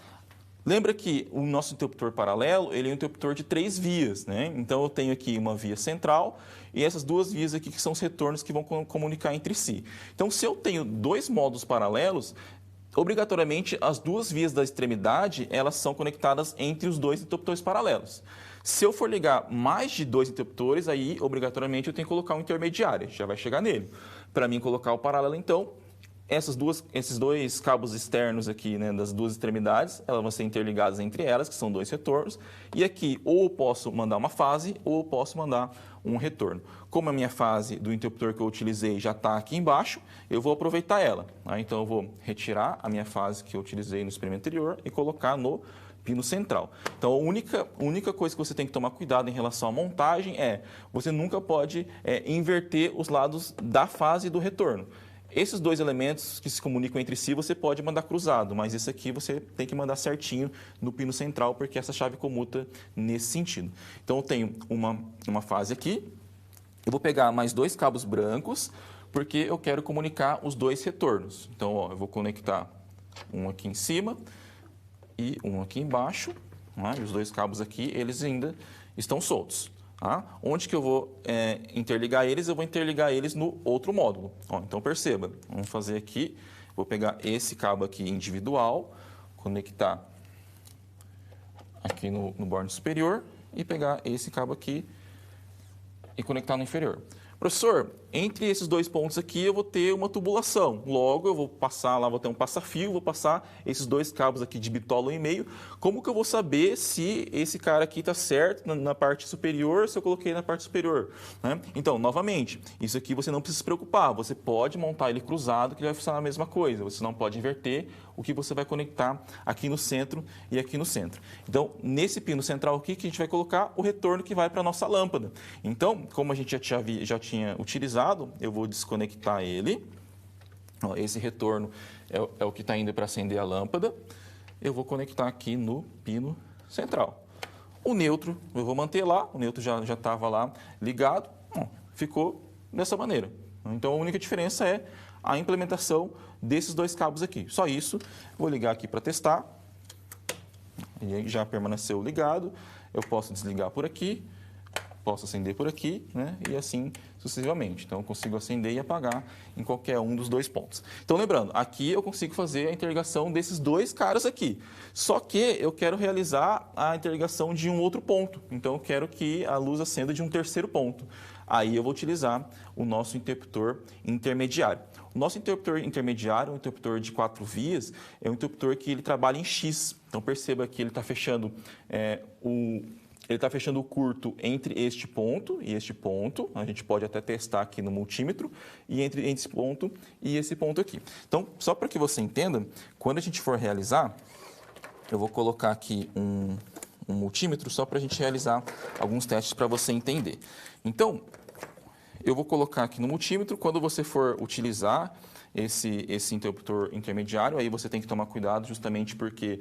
Lembra que o nosso interruptor paralelo ele é um interruptor de 3 vias, né? Então eu tenho aqui uma via central e essas duas vias aqui que são os retornos que vão comunicar entre si. Então se eu tenho dois modos paralelos, obrigatoriamente as duas vias da extremidade elas são conectadas entre os dois interruptores paralelos. Se eu for ligar mais de dois interruptores, aí obrigatoriamente eu tenho que colocar um intermediário, já vai chegar nele. Para mim colocar o paralelo então, esses dois cabos externos aqui, né, das duas extremidades, elas vão ser interligadas entre elas, que são dois retornos. E aqui, ou eu posso mandar uma fase, ou eu posso mandar um retorno. Como a minha fase do interruptor que eu utilizei já está aqui embaixo, eu vou aproveitar ela. Tá? Então, eu vou retirar a minha fase que eu utilizei no experimento anterior e colocar no pino central. Então, a única coisa que você tem que tomar cuidado em relação à montagem é, você nunca pode inverter os lados da fase do retorno. Esses dois elementos que se comunicam entre si, você pode mandar cruzado, mas esse aqui você tem que mandar certinho no pino central, porque essa chave comuta nesse sentido. Então, eu tenho uma fase aqui, eu vou pegar mais dois cabos brancos, porque eu quero comunicar os dois retornos. Então, ó, eu vou conectar um aqui em cima e um aqui embaixo, né? E os dois cabos aqui, eles ainda estão soltos. Tá? Onde que eu vou interligar eles? Eu vou interligar eles no outro módulo. Ó, então, perceba, vamos fazer aqui, vou pegar esse cabo aqui individual, conectar aqui no borne superior e pegar esse cabo aqui e conectar no inferior. Professor, entre esses dois pontos aqui eu vou ter uma tubulação. Logo, eu vou passar lá, vou ter um passa-fio, vou passar esses dois cabos aqui de bitola 1,5. Como que eu vou saber se esse cara aqui está certo na parte superior, se eu coloquei na parte superior? Né? Então, novamente, isso aqui você não precisa se preocupar. Você pode montar ele cruzado, que ele vai funcionar a mesma coisa. Você não pode inverter o que você vai conectar aqui no centro e aqui no centro. Então, nesse pino central aqui, que a gente vai colocar o retorno que vai para a nossa lâmpada. Então, como a gente já tinha utilizado, eu vou desconectar ele. Ó, esse retorno é o que está indo para acender a lâmpada. Eu vou conectar aqui no pino central. O neutro eu vou manter lá, o neutro já estava lá ligado, ficou dessa maneira. Então a única diferença é a implementação desses dois cabos aqui. Só isso, vou ligar aqui para testar. E aí já permaneceu ligado, eu posso desligar por aqui, posso acender por aqui, né? E assim sucessivamente. Então, eu consigo acender e apagar em qualquer um dos dois pontos. Então, lembrando, aqui eu consigo fazer a interligação desses dois caras aqui. Só que eu quero realizar a interligação de um outro ponto. Então, eu quero que a luz acenda de um terceiro ponto. Aí eu vou utilizar o nosso interruptor intermediário. O nosso interruptor intermediário, um interruptor de 4 vias, é um interruptor que ele trabalha em X. Então, perceba que ele está fechando o curto entre este ponto e este ponto. A gente pode até testar aqui no multímetro. E entre esse ponto e esse ponto aqui. Então, só para que você entenda, quando a gente for realizar, eu vou colocar aqui um multímetro só para a gente realizar alguns testes para você entender. Então, eu vou colocar aqui no multímetro. Quando você for utilizar esse interruptor intermediário, aí você tem que tomar cuidado justamente porque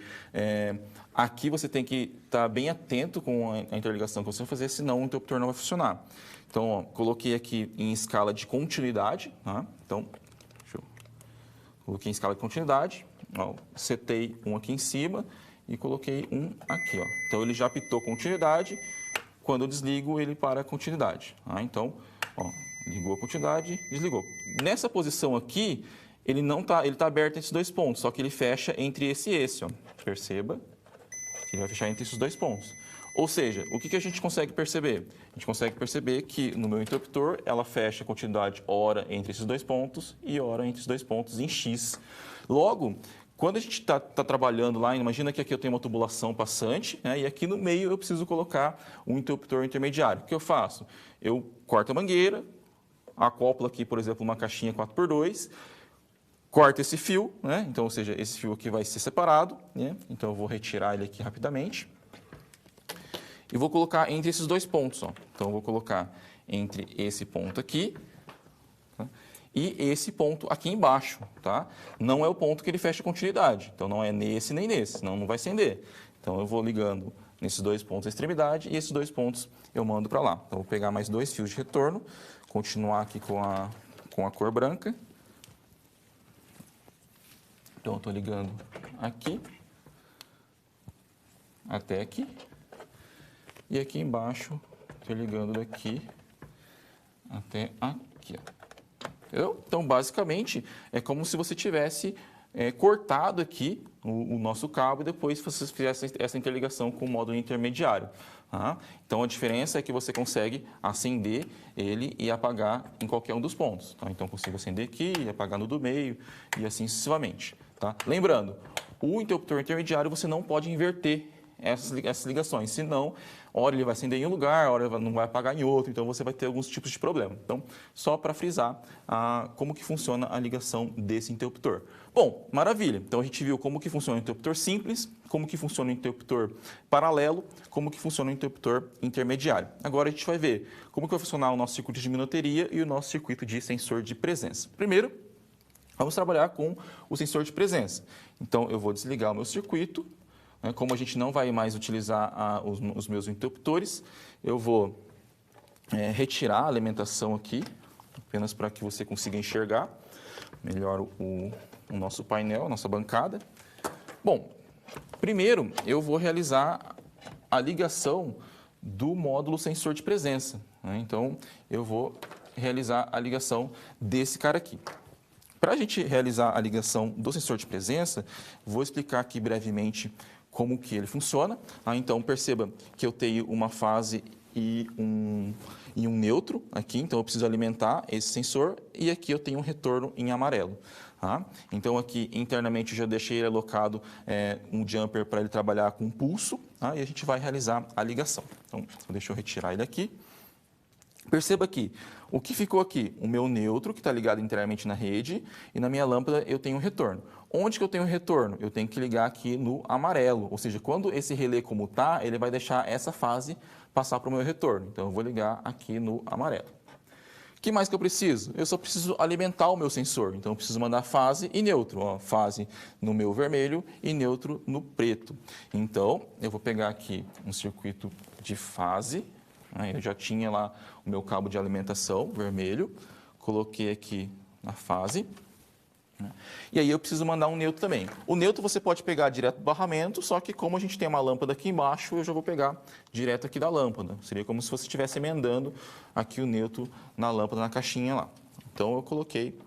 aqui você tem que estar bem atento com a interligação que você vai fazer, senão o interruptor não vai funcionar. Então, ó, coloquei aqui em escala de continuidade. Tá? Então, coloquei em escala de continuidade, ó, setei um aqui em cima e coloquei um aqui. Ó. Então, ele já apitou continuidade. Quando eu desligo, ele para a continuidade. Tá? Então, ó, ligou a continuidade, desligou. Nessa posição aqui, ele está aberto esses dois pontos, só que ele fecha entre esse e esse. Ó. Perceba que ele vai fechar entre esses dois pontos. Ou seja, o que a gente consegue perceber? A gente consegue perceber que no meu interruptor, ela fecha a continuidade ora entre esses dois pontos e ora entre esses dois pontos em X. Logo, Quando a gente está trabalhando lá, imagina que aqui eu tenho uma tubulação passante, né, e aqui no meio eu preciso colocar um interruptor intermediário. O que eu faço? Eu corto a mangueira, acoplo aqui, por exemplo, uma caixinha 4x2, corto esse fio, né, então, ou seja, esse fio aqui vai ser separado, né, então eu vou retirar ele aqui rapidamente. E vou colocar entre esses dois pontos. Ó. Então, eu vou colocar entre esse ponto aqui, tá? E esse ponto aqui embaixo. Tá? Não é o ponto que ele fecha a continuidade. Então, não é nesse nem nesse, senão não vai acender. Então, eu vou ligando nesses dois pontos da extremidade e esses dois pontos eu mando para lá. Então, eu vou pegar mais 2 fios de retorno, continuar aqui com a cor branca. Então, eu estou ligando aqui até aqui. E aqui embaixo, estou ligando daqui até aqui. Entendeu? Então, basicamente, é como se você tivesse cortado aqui o nosso cabo e depois você fizesse essa interligação com o módulo intermediário. Tá? Então, a diferença é que você consegue acender ele e apagar em qualquer um dos pontos. Tá? Então, consigo acender aqui e apagar no do meio e assim sucessivamente. Tá? Lembrando, o interruptor intermediário você não pode inverter essas ligações, senão, hora ele vai acender em um lugar, hora não vai apagar em outro, então você vai ter alguns tipos de problema. Então, só para frisar como que funciona a ligação desse interruptor. Bom, maravilha, então a gente viu como que funciona o interruptor simples, como que funciona o interruptor paralelo, como que funciona o interruptor intermediário. Agora a gente vai ver como que vai funcionar o nosso circuito de minuteria e o nosso circuito de sensor de presença. Primeiro, vamos trabalhar com o sensor de presença. Então, eu vou desligar o meu circuito. Como a gente não vai mais utilizar os meus interruptores, eu vou retirar a alimentação aqui, apenas para que você consiga enxergar melhor o nosso painel, a nossa bancada. Bom, primeiro eu vou realizar a ligação do módulo sensor de presença. Então, eu vou realizar a ligação desse cara aqui. Para a gente realizar a ligação do sensor de presença, vou explicar aqui brevemente como que ele funciona. Então, perceba que eu tenho uma fase e um neutro aqui, então eu preciso alimentar esse sensor, e aqui eu tenho um retorno em amarelo. Então, aqui internamente eu já deixei ele alocado um jumper para ele trabalhar com pulso, e a gente vai realizar a ligação. Então, deixa eu retirar ele aqui. Perceba que o que ficou aqui, o meu neutro, que está ligado internamente na rede, e na minha lâmpada eu tenho um retorno. Onde que eu tenho um retorno? Eu tenho que ligar aqui no amarelo, ou seja, quando esse relé como está, ele vai deixar essa fase passar para o meu retorno. Então, eu vou ligar aqui no amarelo. O que mais que eu preciso? Eu só preciso alimentar o meu sensor, então eu preciso mandar fase e neutro. Fase no meu vermelho e neutro no preto. Então, eu vou pegar aqui um circuito de fase. Eu já tinha lá o meu cabo de alimentação vermelho, coloquei aqui na fase. E aí eu preciso mandar um neutro também. O neutro você pode pegar direto do barramento, só que como a gente tem uma lâmpada aqui embaixo, eu já vou pegar direto aqui da lâmpada. Seria como se você estivesse emendando aqui o neutro na lâmpada, na caixinha lá. Então eu coloquei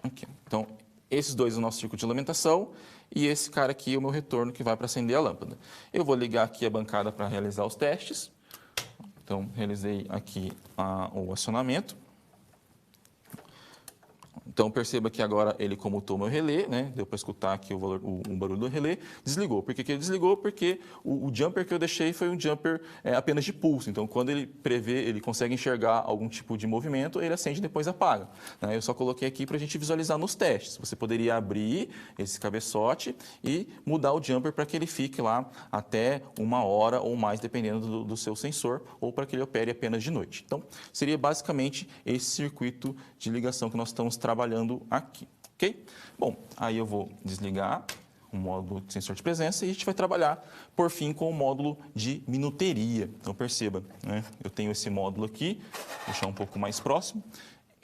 aqui. Então esses dois é o nosso circuito de alimentação e esse cara aqui é o meu retorno que vai para acender a lâmpada. Eu vou ligar aqui a bancada para realizar os testes. Então, realizei aqui o acionamento. Então, perceba que agora ele comutou meu relé, né? Deu para escutar aqui o barulho do relé. Desligou. Por que ele desligou? Porque o jumper que eu deixei foi um jumper apenas de pulso. Então, quando ele prevê, ele consegue enxergar algum tipo de movimento, ele acende e depois apaga. Eu só coloquei aqui para a gente visualizar nos testes. Você poderia abrir esse cabeçote e mudar o jumper para que ele fique lá até 1 hora ou mais, dependendo do seu sensor, ou para que ele opere apenas de noite. Então, seria basicamente esse circuito de ligação que nós estamos trabalhando aqui, ok? Bom, aí eu vou desligar o módulo de sensor de presença e a gente vai trabalhar, por fim, com o módulo de minuteria. Então, perceba, eu tenho esse módulo aqui, vou deixar um pouco mais próximo.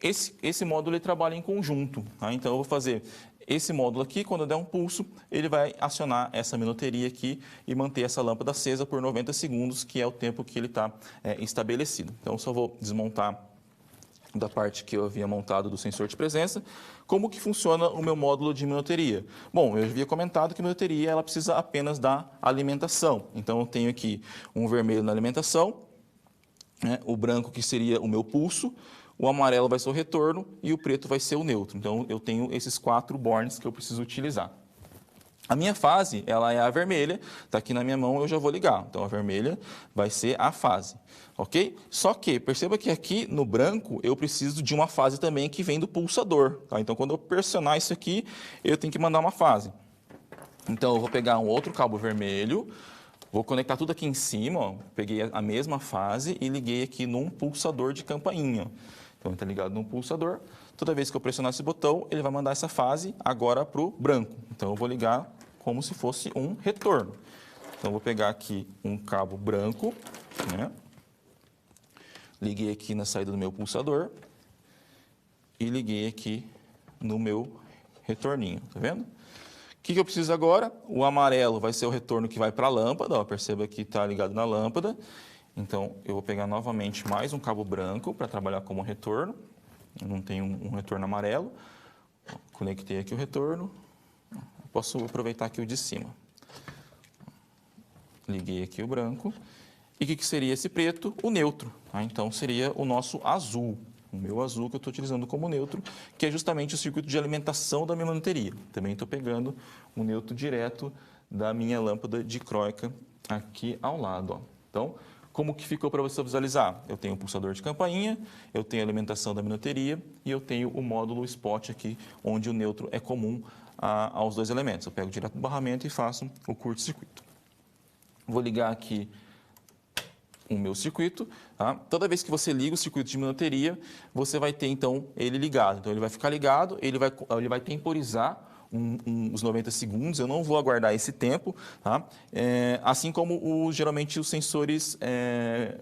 Esse módulo ele trabalha em conjunto, então eu vou fazer esse módulo aqui, quando eu der um pulso, ele vai acionar essa minuteria aqui e manter essa lâmpada acesa por 90 segundos, que é o tempo que ele está estabelecido. Então, eu só vou desmontar da parte que eu havia montado do sensor de presença. Como que funciona o meu módulo de minuteria? Bom, eu havia comentado que a minuteria ela precisa apenas da alimentação. Então, eu tenho aqui um vermelho na alimentação, o branco que seria o meu pulso, o amarelo vai ser o retorno e o preto vai ser o neutro. Então, eu tenho esses 4 bornes que eu preciso utilizar. A minha fase, ela é a vermelha, está aqui na minha mão, eu já vou ligar. Então, a vermelha vai ser a fase, ok? Só que, perceba que aqui no branco, eu preciso de uma fase também que vem do pulsador, tá? Então, quando eu pressionar isso aqui, eu tenho que mandar uma fase. Então, eu vou pegar um outro cabo vermelho, vou conectar tudo aqui em cima, ó. Peguei a mesma fase e liguei aqui num pulsador de campainha. Então, está ligado num pulsador. Toda vez que eu pressionar esse botão, ele vai mandar essa fase agora para o branco. Então, eu vou ligar como se fosse um retorno. Então, eu vou pegar aqui um cabo branco, né? Liguei aqui na saída do meu pulsador e liguei aqui no meu retorninho, tá vendo? O que eu preciso agora? O amarelo vai ser o retorno que vai para a lâmpada, ó, perceba que está ligado na lâmpada. Então, eu vou pegar novamente mais um cabo branco para trabalhar como retorno. Eu não tenho um retorno amarelo. Conectei aqui o retorno. Posso aproveitar aqui o de cima. Liguei aqui o branco. E o que seria esse preto? O neutro. Tá? Então, seria o nosso azul. O meu azul que eu estou utilizando como neutro, que é justamente o circuito de alimentação da minha bateria. Também estou pegando o neutro direto da minha lâmpada dicróica aqui ao lado. Ó. Então, como que ficou para você visualizar? Eu tenho um pulsador de campainha, eu tenho a alimentação da minuteria e eu tenho o módulo spot aqui, onde o neutro é comum aos dois elementos. Eu pego direto do barramento e faço o curto-circuito. Vou ligar aqui o meu circuito. Tá? Toda vez que você liga o circuito de minuteria, você vai ter, então, ele ligado. Então, ele vai ficar ligado, ele vai temporizar uns 90 segundos, eu não vou aguardar esse tempo, tá? Assim como geralmente os sensores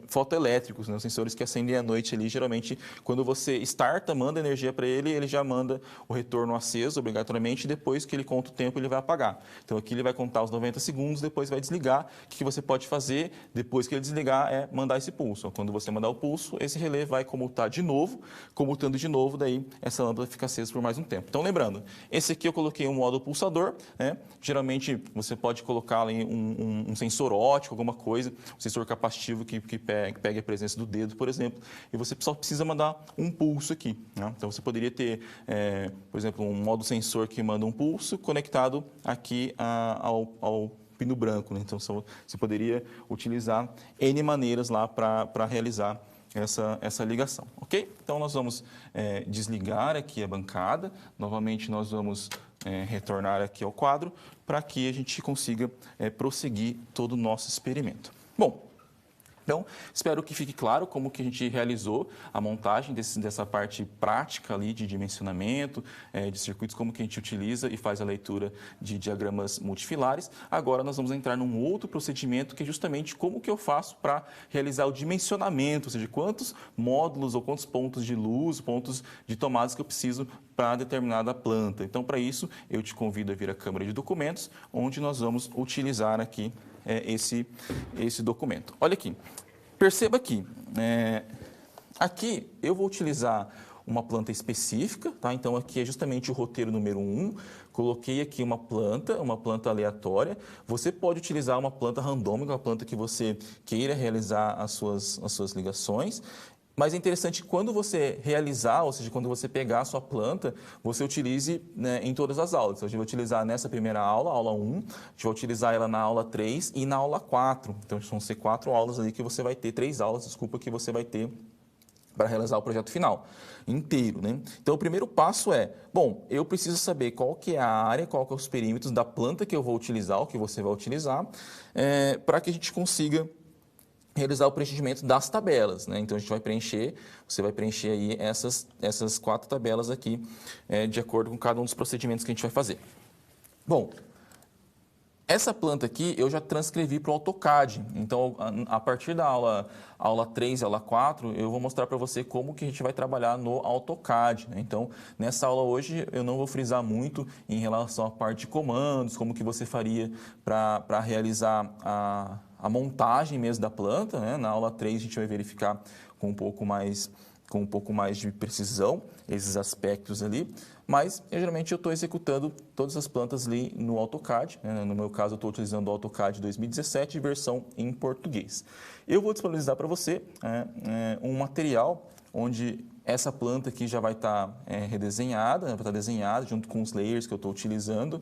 fotoelétricos, né? Os sensores que acendem à noite ali, geralmente quando você starta, manda energia para ele, ele já manda o retorno aceso obrigatoriamente, e depois que ele conta o tempo, ele vai apagar. Então aqui ele vai contar os 90 segundos, depois vai desligar. O que você pode fazer depois que ele desligar é mandar esse pulso. Quando você mandar o pulso, esse relé vai comutar de novo, comutando de novo, daí essa lâmpada fica acesa por mais um tempo. Então lembrando, esse aqui eu coloquei um modo pulsador, né? Geralmente você pode colocar ali um sensor óptico, alguma coisa, um sensor capacitivo que pegue a presença do dedo, por exemplo, e você só precisa mandar um pulso aqui. Né? Então você poderia ter, por exemplo, um modo sensor que manda um pulso conectado aqui ao pino branco. Né? Então você poderia utilizar N maneiras lá para realizar essa ligação, ok? Então, nós vamos desligar aqui a bancada, novamente nós vamos retornar aqui ao quadro, para que a gente consiga prosseguir todo o nosso experimento. Bom, então, espero que fique claro como que a gente realizou a montagem dessa parte prática ali de dimensionamento, de circuitos, como que a gente utiliza e faz a leitura de diagramas multifilares. Agora nós vamos entrar num outro procedimento que é justamente como que eu faço para realizar o dimensionamento, ou seja, quantos módulos ou quantos pontos de luz, pontos de tomadas que eu preciso para determinada planta. Então, para isso, eu te convido a vir à Câmara de Documentos, onde nós vamos utilizar aqui esse documento. Olha aqui, perceba aqui, aqui eu vou utilizar uma planta específica, tá? Então aqui é justamente o roteiro número 1, coloquei aqui uma planta aleatória, você pode utilizar uma planta randômica, uma planta que você queira realizar as suas ligações. Mas é interessante que quando você realizar, ou seja, quando você pegar a sua planta, você utilize, né, em todas as aulas. Então, a gente vai utilizar nessa primeira aula, aula 1, a gente vai utilizar ela na aula 3 e na aula 4. Então, vão ser 4 aulas ali que você vai ter, 3 aulas, desculpa, que você vai ter para realizar o projeto final inteiro, né? Então, o primeiro passo é, bom, eu preciso saber qual que é a área, qual que é os perímetros da planta que eu vou utilizar, ou que você vai utilizar, para que a gente consiga realizar o preenchimento das tabelas, né? Então, você vai preencher aí essas 4 tabelas aqui, de acordo com cada um dos procedimentos que a gente vai fazer. Bom, essa planta aqui eu já transcrevi para o AutoCAD. Então, a partir da aula 3 e aula 4, eu vou mostrar para você como que a gente vai trabalhar no AutoCAD. Né? Então, nessa aula hoje, eu não vou frisar muito em relação à parte de comandos, como que você faria para realizar a montagem mesmo da planta. Né? Na aula 3, a gente vai verificar com um pouco mais de precisão esses aspectos ali, mas geralmente eu estou executando todas as plantas ali no AutoCAD. Né? No meu caso, eu estou utilizando o AutoCAD 2017, versão em português. Eu vou disponibilizar para você um material onde essa planta aqui já vai estar redesenhada, vai estar desenhada junto com os layers que eu estou utilizando,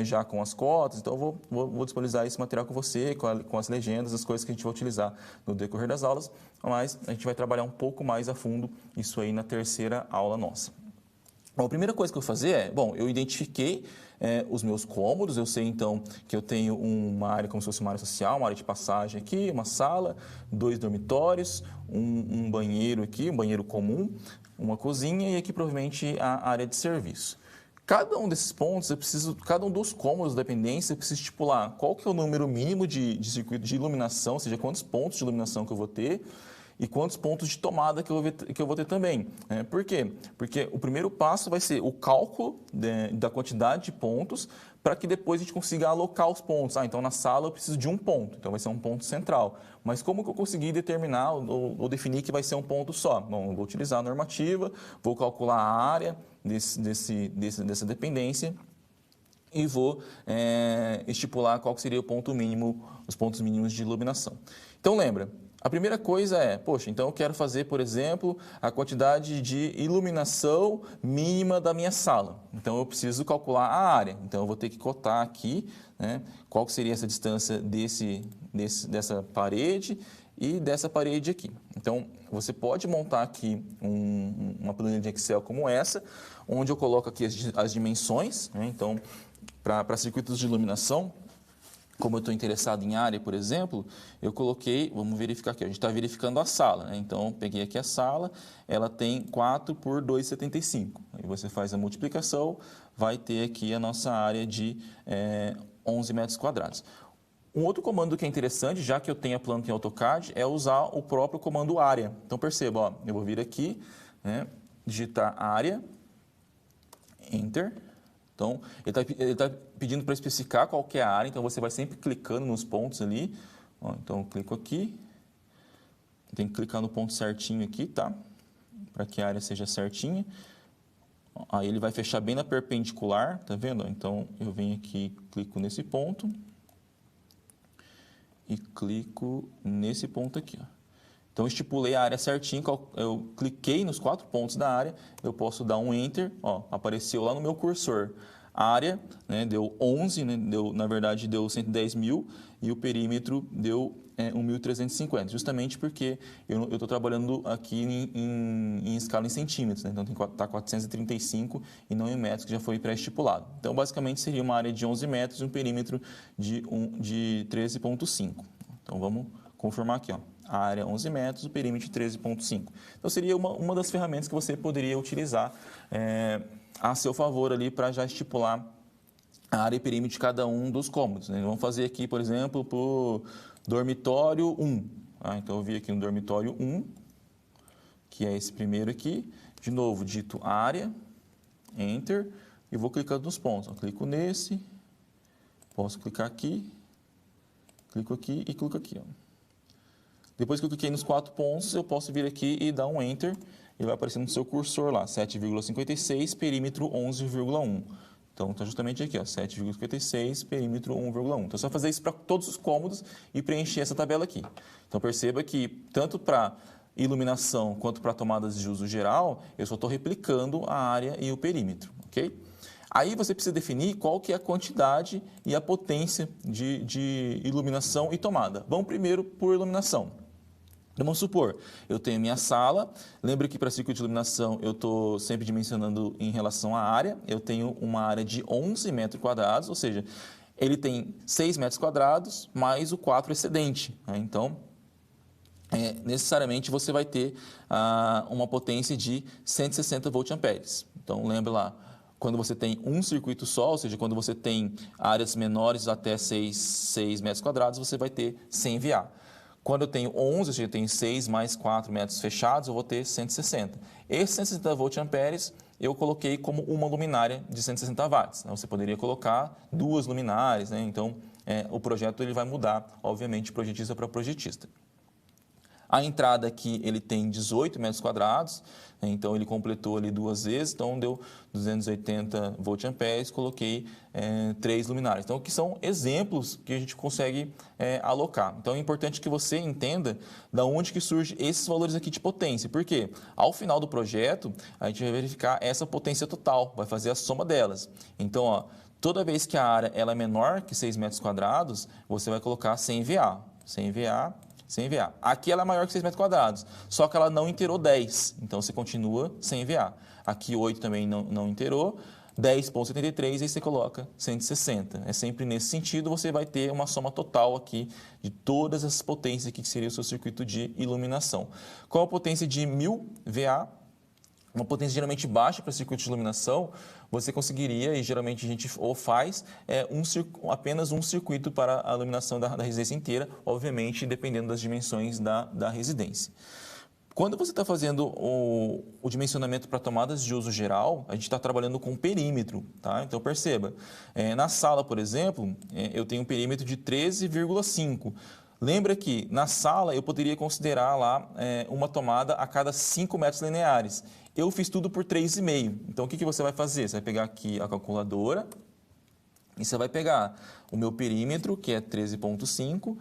já com as cotas. Então, eu vou disponibilizar esse material com você, com as legendas, as coisas que a gente vai utilizar no decorrer das aulas, mas a gente vai trabalhar um pouco mais a fundo isso aí na terceira aula nossa. Bom, a primeira coisa que eu vou fazer eu identifiquei os meus cômodos, eu sei então que eu tenho uma área como se fosse uma área social, uma área de passagem aqui, uma sala, 2 dormitórios, um banheiro aqui, um banheiro comum, uma cozinha e aqui provavelmente a área de serviço. Cada um desses pontos, cada um dos cômodos da dependência, eu preciso estipular qual que é o número mínimo de circuito de iluminação, ou seja, quantos pontos de iluminação que eu vou ter, e quantos pontos de tomada que eu vou ter também. Por quê? Porque o primeiro passo vai ser o cálculo da quantidade de pontos para que depois a gente consiga alocar os pontos. Então, na sala eu preciso de um ponto, então vai ser um ponto central. Mas como que eu consegui determinar ou definir que vai ser um ponto só? Bom, eu vou utilizar a normativa, vou calcular a área dessa dependência e vou estipular qual seria o ponto mínimo, os pontos mínimos de iluminação. Então, lembra, a primeira coisa então eu quero fazer, por exemplo, a quantidade de iluminação mínima da minha sala. Então, eu preciso calcular a área. Então, eu vou ter que cotar aqui, qual que seria essa distância dessa parede e dessa parede aqui. Então, você pode montar aqui uma planilha de Excel como essa, onde eu coloco aqui as dimensões. Então, para circuitos de iluminação, como eu estou interessado em área, por exemplo, eu coloquei, vamos verificar aqui, a gente está verificando a sala, Então, peguei aqui a sala, ela tem 4 por 2,75. Aí você faz a multiplicação, vai ter aqui a nossa área de 11 metros quadrados. Um outro comando que é interessante, já que eu tenho a planta em AutoCAD, é usar o próprio comando área. Então, perceba, eu vou vir aqui, digitar área, Enter. Então, ele está pedindo para especificar qual que é a área, então você vai sempre clicando nos pontos ali. Então, eu clico aqui, tem que clicar no ponto certinho aqui, tá? Para que a área seja certinha. Aí ele vai fechar bem na perpendicular, tá vendo? Então, eu venho aqui, clico nesse ponto e clico nesse ponto aqui, Então, eu estipulei a área certinho, eu cliquei nos 4 pontos da área, eu posso dar um Enter, apareceu lá no meu cursor. A área deu 11, na verdade deu 110 mil e o perímetro deu 1.350, justamente porque eu estou trabalhando aqui em escala em centímetros, Então, está 435 e não em metros, que já foi pré-estipulado. Então, basicamente, seria uma área de 11 metros e um perímetro de 13,5. Então, vamos confirmar aqui, A área 11 metros, o perímetro de 13,5. Então, seria uma das ferramentas que você poderia utilizar a seu favor ali para já estipular a área e perímetro de cada um dos cômodos. Vamos fazer aqui, por exemplo, para o dormitório 1. Então, eu vi aqui no dormitório 1, que é esse primeiro aqui. De novo, digito área, Enter, e vou clicando nos pontos. Eu clico nesse, posso clicar aqui, clico aqui e clico aqui. Depois que eu cliquei nos 4 pontos, eu posso vir aqui e dar um Enter. E vai aparecer no seu cursor lá, 7,56, perímetro 11,1. Então, está justamente aqui, 7,56, perímetro 1,1. Então, é só fazer isso para todos os cômodos e preencher essa tabela aqui. Então, perceba que tanto para iluminação quanto para tomadas de uso geral, eu só estou replicando a área e o perímetro, ok? Aí você precisa definir qual que é a quantidade e a potência de iluminação e tomada. Vamos primeiro por iluminação. Então, vamos supor, eu tenho minha sala, lembra que para circuito de iluminação eu estou sempre dimensionando em relação à área, eu tenho uma área de 11 metros quadrados, ou seja, ele tem 6 metros quadrados mais o 4 excedente. Então, necessariamente você vai ter uma potência de 160 volt-amperes. Então, lembra lá, quando você tem um circuito só, ou seja, quando você tem áreas menores até 6 metros quadrados, você vai ter 100 VA. Quando eu tenho 11, ou seja, eu tenho 6 mais 4 metros fechados, eu vou ter 160. Esses 160 volt-amperes eu coloquei como uma luminária de 160 watts. Você poderia colocar 2 luminárias, Então, o projeto ele vai mudar, obviamente, de projetista para projetista. A entrada aqui ele tem 18 metros quadrados, então ele completou ali 2 vezes, então deu 280 voltamperes, coloquei 3 luminárias. Então, aqui são exemplos que a gente consegue alocar. Então, é importante que você entenda da onde que surgem esses valores aqui de potência. Por quê? Ao final do projeto, a gente vai verificar essa potência total, vai fazer a soma delas. Então, ó, toda vez que a área ela é menor que 6 metros quadrados, você vai colocar 100 VA. 100 VA, 100 VA. Aqui ela é maior que 6 metros quadrados, só que ela não inteirou 10, então você continua 100 VA. Aqui 8 também não inteirou, 10,73, aí você coloca 160. É sempre nesse sentido, você vai ter uma soma total aqui de todas as potências aqui que seria o seu circuito de iluminação. Qual a potência de 1000 VA? Uma potência geralmente baixa para circuito de iluminação, você conseguiria, e geralmente a gente ou faz, apenas um circuito para a iluminação da residência inteira, obviamente dependendo das dimensões da residência. Quando você está fazendo o dimensionamento para tomadas de uso geral, a gente está trabalhando com perímetro, tá? Então perceba, na sala, por exemplo, eu tenho um perímetro de 13,5. Lembra que na sala eu poderia considerar lá uma tomada a cada 5 metros lineares. Eu fiz tudo por 3,5. Então, o que você vai fazer? Você vai pegar aqui a calculadora e você vai pegar o meu perímetro, que é 13,5,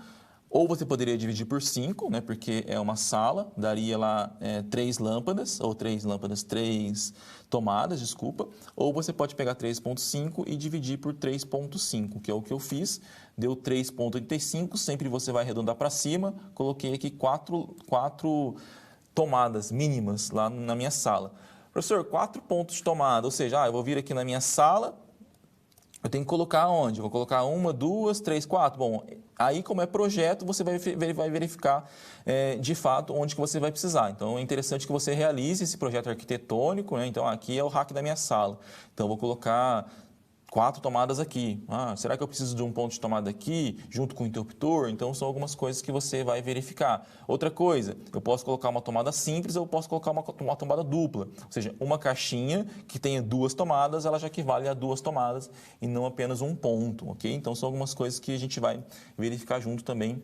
ou você poderia dividir por 5, né, porque é uma sala, daria lá 3 lâmpadas, ou 3 tomadas, desculpa. Ou você pode pegar 3,5 e dividir por 3,5, que é o que eu fiz. Deu 3,85, sempre você vai arredondar para cima. Coloquei aqui 4 tomadas mínimas lá na minha sala. Professor, 4 pontos de tomada, ou seja, eu vou vir aqui na minha sala, eu tenho que colocar onde? Eu vou colocar 1, 2, 3, 4. Bom, aí como é projeto, você vai verificar de fato onde que você vai precisar. Então, é interessante que você realize esse projeto arquitetônico, né? Então, aqui é o rack da minha sala. Então, eu vou colocar 4 tomadas aqui. Será que eu preciso de um ponto de tomada aqui, junto com o interruptor? Então, são algumas coisas que você vai verificar. Outra coisa, eu posso colocar uma tomada simples ou eu posso colocar uma tomada dupla. Ou seja, uma caixinha que tenha 2 tomadas, ela já equivale a 2 tomadas e não apenas um ponto, ok? Então, são algumas coisas que a gente vai verificar junto também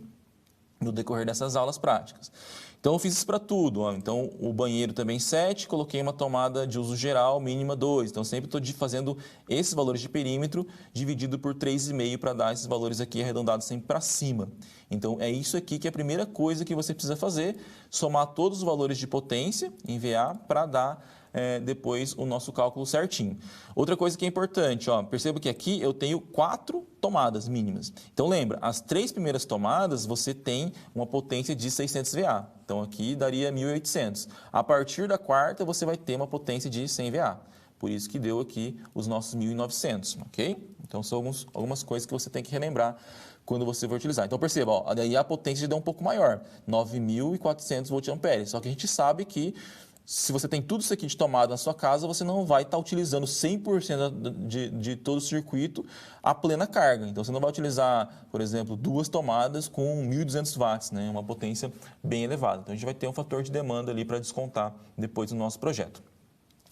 no decorrer dessas aulas práticas. Então, eu fiz isso para tudo. Então, o banheiro também 7, coloquei uma tomada de uso geral mínima 2. Então, sempre estou fazendo esses valores de perímetro dividido por 3,5 para dar esses valores aqui arredondados sempre para cima. Então, é isso aqui que é a primeira coisa que você precisa fazer, somar todos os valores de potência em VA para dar depois o nosso cálculo certinho. Outra coisa que é importante, perceba que aqui eu tenho 4 tomadas mínimas. Então, lembra, as 3 primeiras tomadas você tem uma potência de 600 VA. Então, aqui daria 1.800. A partir da 4ª, você vai ter uma potência de 100 VA. Por isso que deu aqui os nossos 1.900, ok? Então, são algumas coisas que você tem que relembrar quando você for utilizar. Então, perceba, daí a potência deu um pouco maior, 9.400 voltamperes. Só que a gente sabe que se você tem tudo isso aqui de tomada na sua casa, você não vai estar utilizando 100% de todo o circuito a plena carga. Então, você não vai utilizar, por exemplo, 2 tomadas com 1.200 watts, né? Uma potência bem elevada. Então, a gente vai ter um fator de demanda ali para descontar depois do nosso projeto.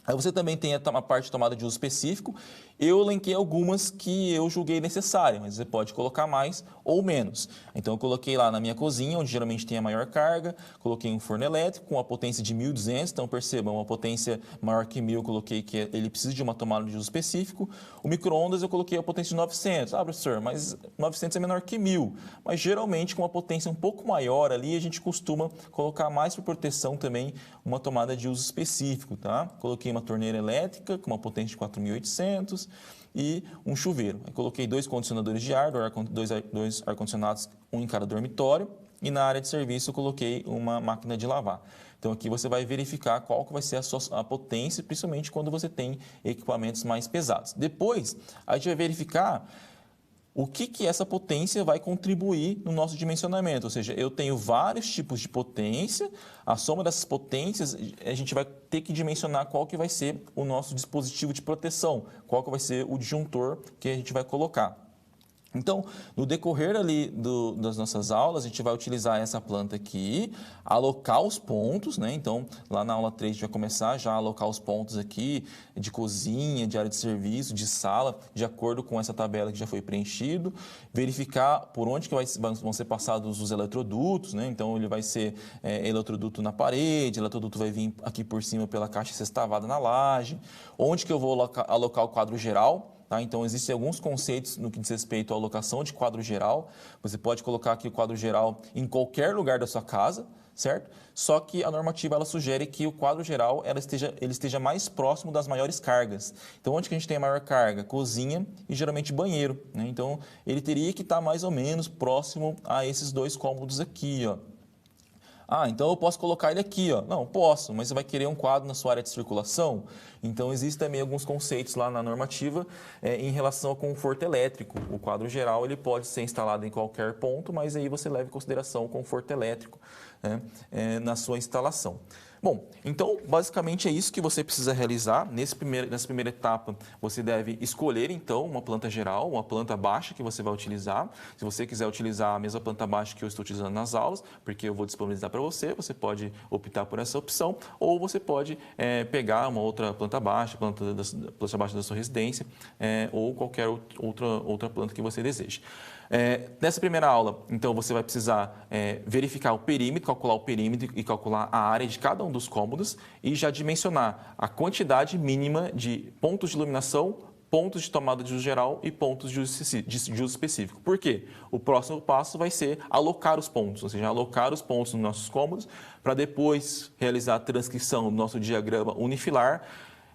Aí você também tem a parte de tomada de uso específico. Eu elenquei algumas que eu julguei necessárias, mas você pode colocar mais ou menos. Então, eu coloquei lá na minha cozinha, onde geralmente tem a maior carga, coloquei um forno elétrico com a potência de 1.200, então percebam, uma potência maior que 1.000, eu coloquei que ele precisa de uma tomada de uso específico. O micro-ondas eu coloquei a potência de 900. Professor, mas 900 é menor que 1.000. Mas geralmente com uma potência um pouco maior ali, a gente costuma colocar mais por proteção também uma tomada de uso específico, tá? Coloquei uma torneira elétrica com uma potência de 4.800 e um chuveiro. Eu coloquei 2 condicionadores de ar, 2 ar-condicionados, um em cada dormitório, e na área de serviço eu coloquei uma máquina de lavar. Então aqui você vai verificar qual que vai ser a potência, principalmente quando você tem equipamentos mais pesados. Depois a gente vai verificar o que essa potência vai contribuir no nosso dimensionamento. Ou seja, eu tenho vários tipos de potência, a soma dessas potências, a gente vai ter que dimensionar qual que vai ser o nosso dispositivo de proteção, qual que vai ser o disjuntor que a gente vai colocar. Então, no decorrer ali das nossas aulas, a gente vai utilizar essa planta aqui, alocar os pontos, né? Então, lá na aula 3 a gente vai começar já a alocar os pontos aqui de cozinha, de área de serviço, de sala, de acordo com essa tabela que já foi preenchido, verificar por onde que vão ser passados os eletrodutos, né? Então, ele vai ser eletroduto na parede, eletroduto vai vir aqui por cima pela caixa sextavada na laje, onde que eu vou alocar o quadro geral. Tá? Então, existem alguns conceitos no que diz respeito à alocação de quadro geral. Você pode colocar aqui o quadro geral em qualquer lugar da sua casa, certo? Só que a normativa ela sugere que o quadro geral ele esteja mais próximo das maiores cargas. Então, onde que a gente tem a maior carga? Cozinha e geralmente banheiro, né? Então, ele teria que estar mais ou menos próximo a esses dois cômodos aqui, ó. Ah, então eu posso colocar ele aqui, ó. Não, posso, mas você vai querer um quadro na sua área de circulação? Então, existem também alguns conceitos lá na normativa em relação ao conforto elétrico. O quadro geral ele pode ser instalado em qualquer ponto, mas aí você leva em consideração o conforto elétrico, né, na sua instalação. Bom, então basicamente é isso que você precisa realizar. Nessa primeira etapa, você deve escolher então uma planta geral, uma planta baixa que você vai utilizar. Se você quiser utilizar a mesma planta baixa que eu estou utilizando nas aulas, porque eu vou disponibilizar para você, você pode optar por essa opção, ou você pode pegar uma outra planta baixa da sua residência, ou qualquer outra planta que você deseje. Nessa primeira aula, então, você vai precisar verificar o perímetro, calcular o perímetro e calcular a área de cada um dos cômodos e já dimensionar a quantidade mínima de pontos de iluminação, pontos de tomada de uso geral e pontos de uso específico. Por quê? O próximo passo vai ser alocar os pontos, ou seja, alocar os pontos nos nossos cômodos para depois realizar a transcrição do nosso diagrama unifilar,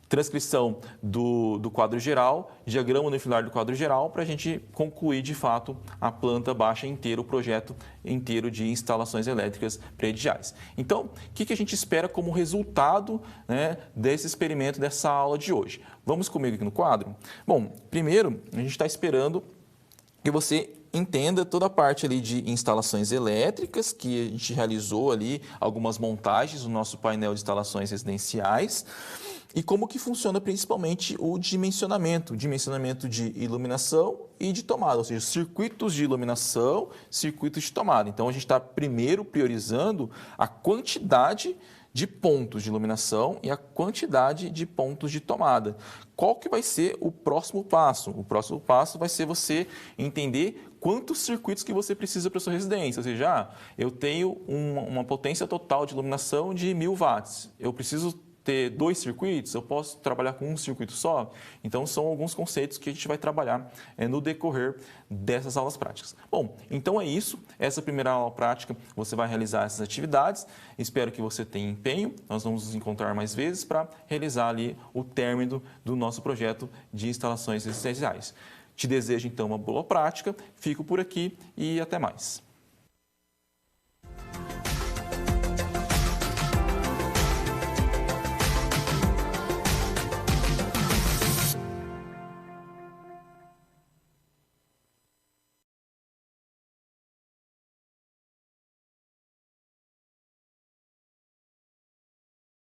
transcrição do quadro geral, diagrama unifilar do quadro geral, para a gente concluir, de fato, a planta baixa inteira, o projeto inteiro de instalações elétricas prediais. Então, o que a gente espera como resultado, né, desse experimento, dessa aula de hoje? Vamos comigo aqui no quadro? Bom, primeiro, a gente está esperando que você entenda toda a parte ali de instalações elétricas, que a gente realizou ali algumas montagens no nosso painel de instalações residenciais, e como que funciona principalmente o dimensionamento de iluminação e de tomada, ou seja, circuitos de iluminação, circuitos de tomada. Então, a gente está primeiro priorizando a quantidade de pontos de iluminação e a quantidade de pontos de tomada. Qual que vai ser o próximo passo? O próximo passo vai ser você entender quantos circuitos que você precisa para a sua residência. Ou seja, eu tenho uma potência total de iluminação de 1000 watts. Eu preciso ter 2 circuitos, eu posso trabalhar com um circuito só? Então, são alguns conceitos que a gente vai trabalhar no decorrer dessas aulas práticas. Bom, então é isso. Essa primeira aula prática, você vai realizar essas atividades. Espero que você tenha empenho. Nós vamos nos encontrar mais vezes para realizar ali o término do nosso projeto de instalações residenciais. Te desejo, então, uma boa prática. Fico por aqui e até mais.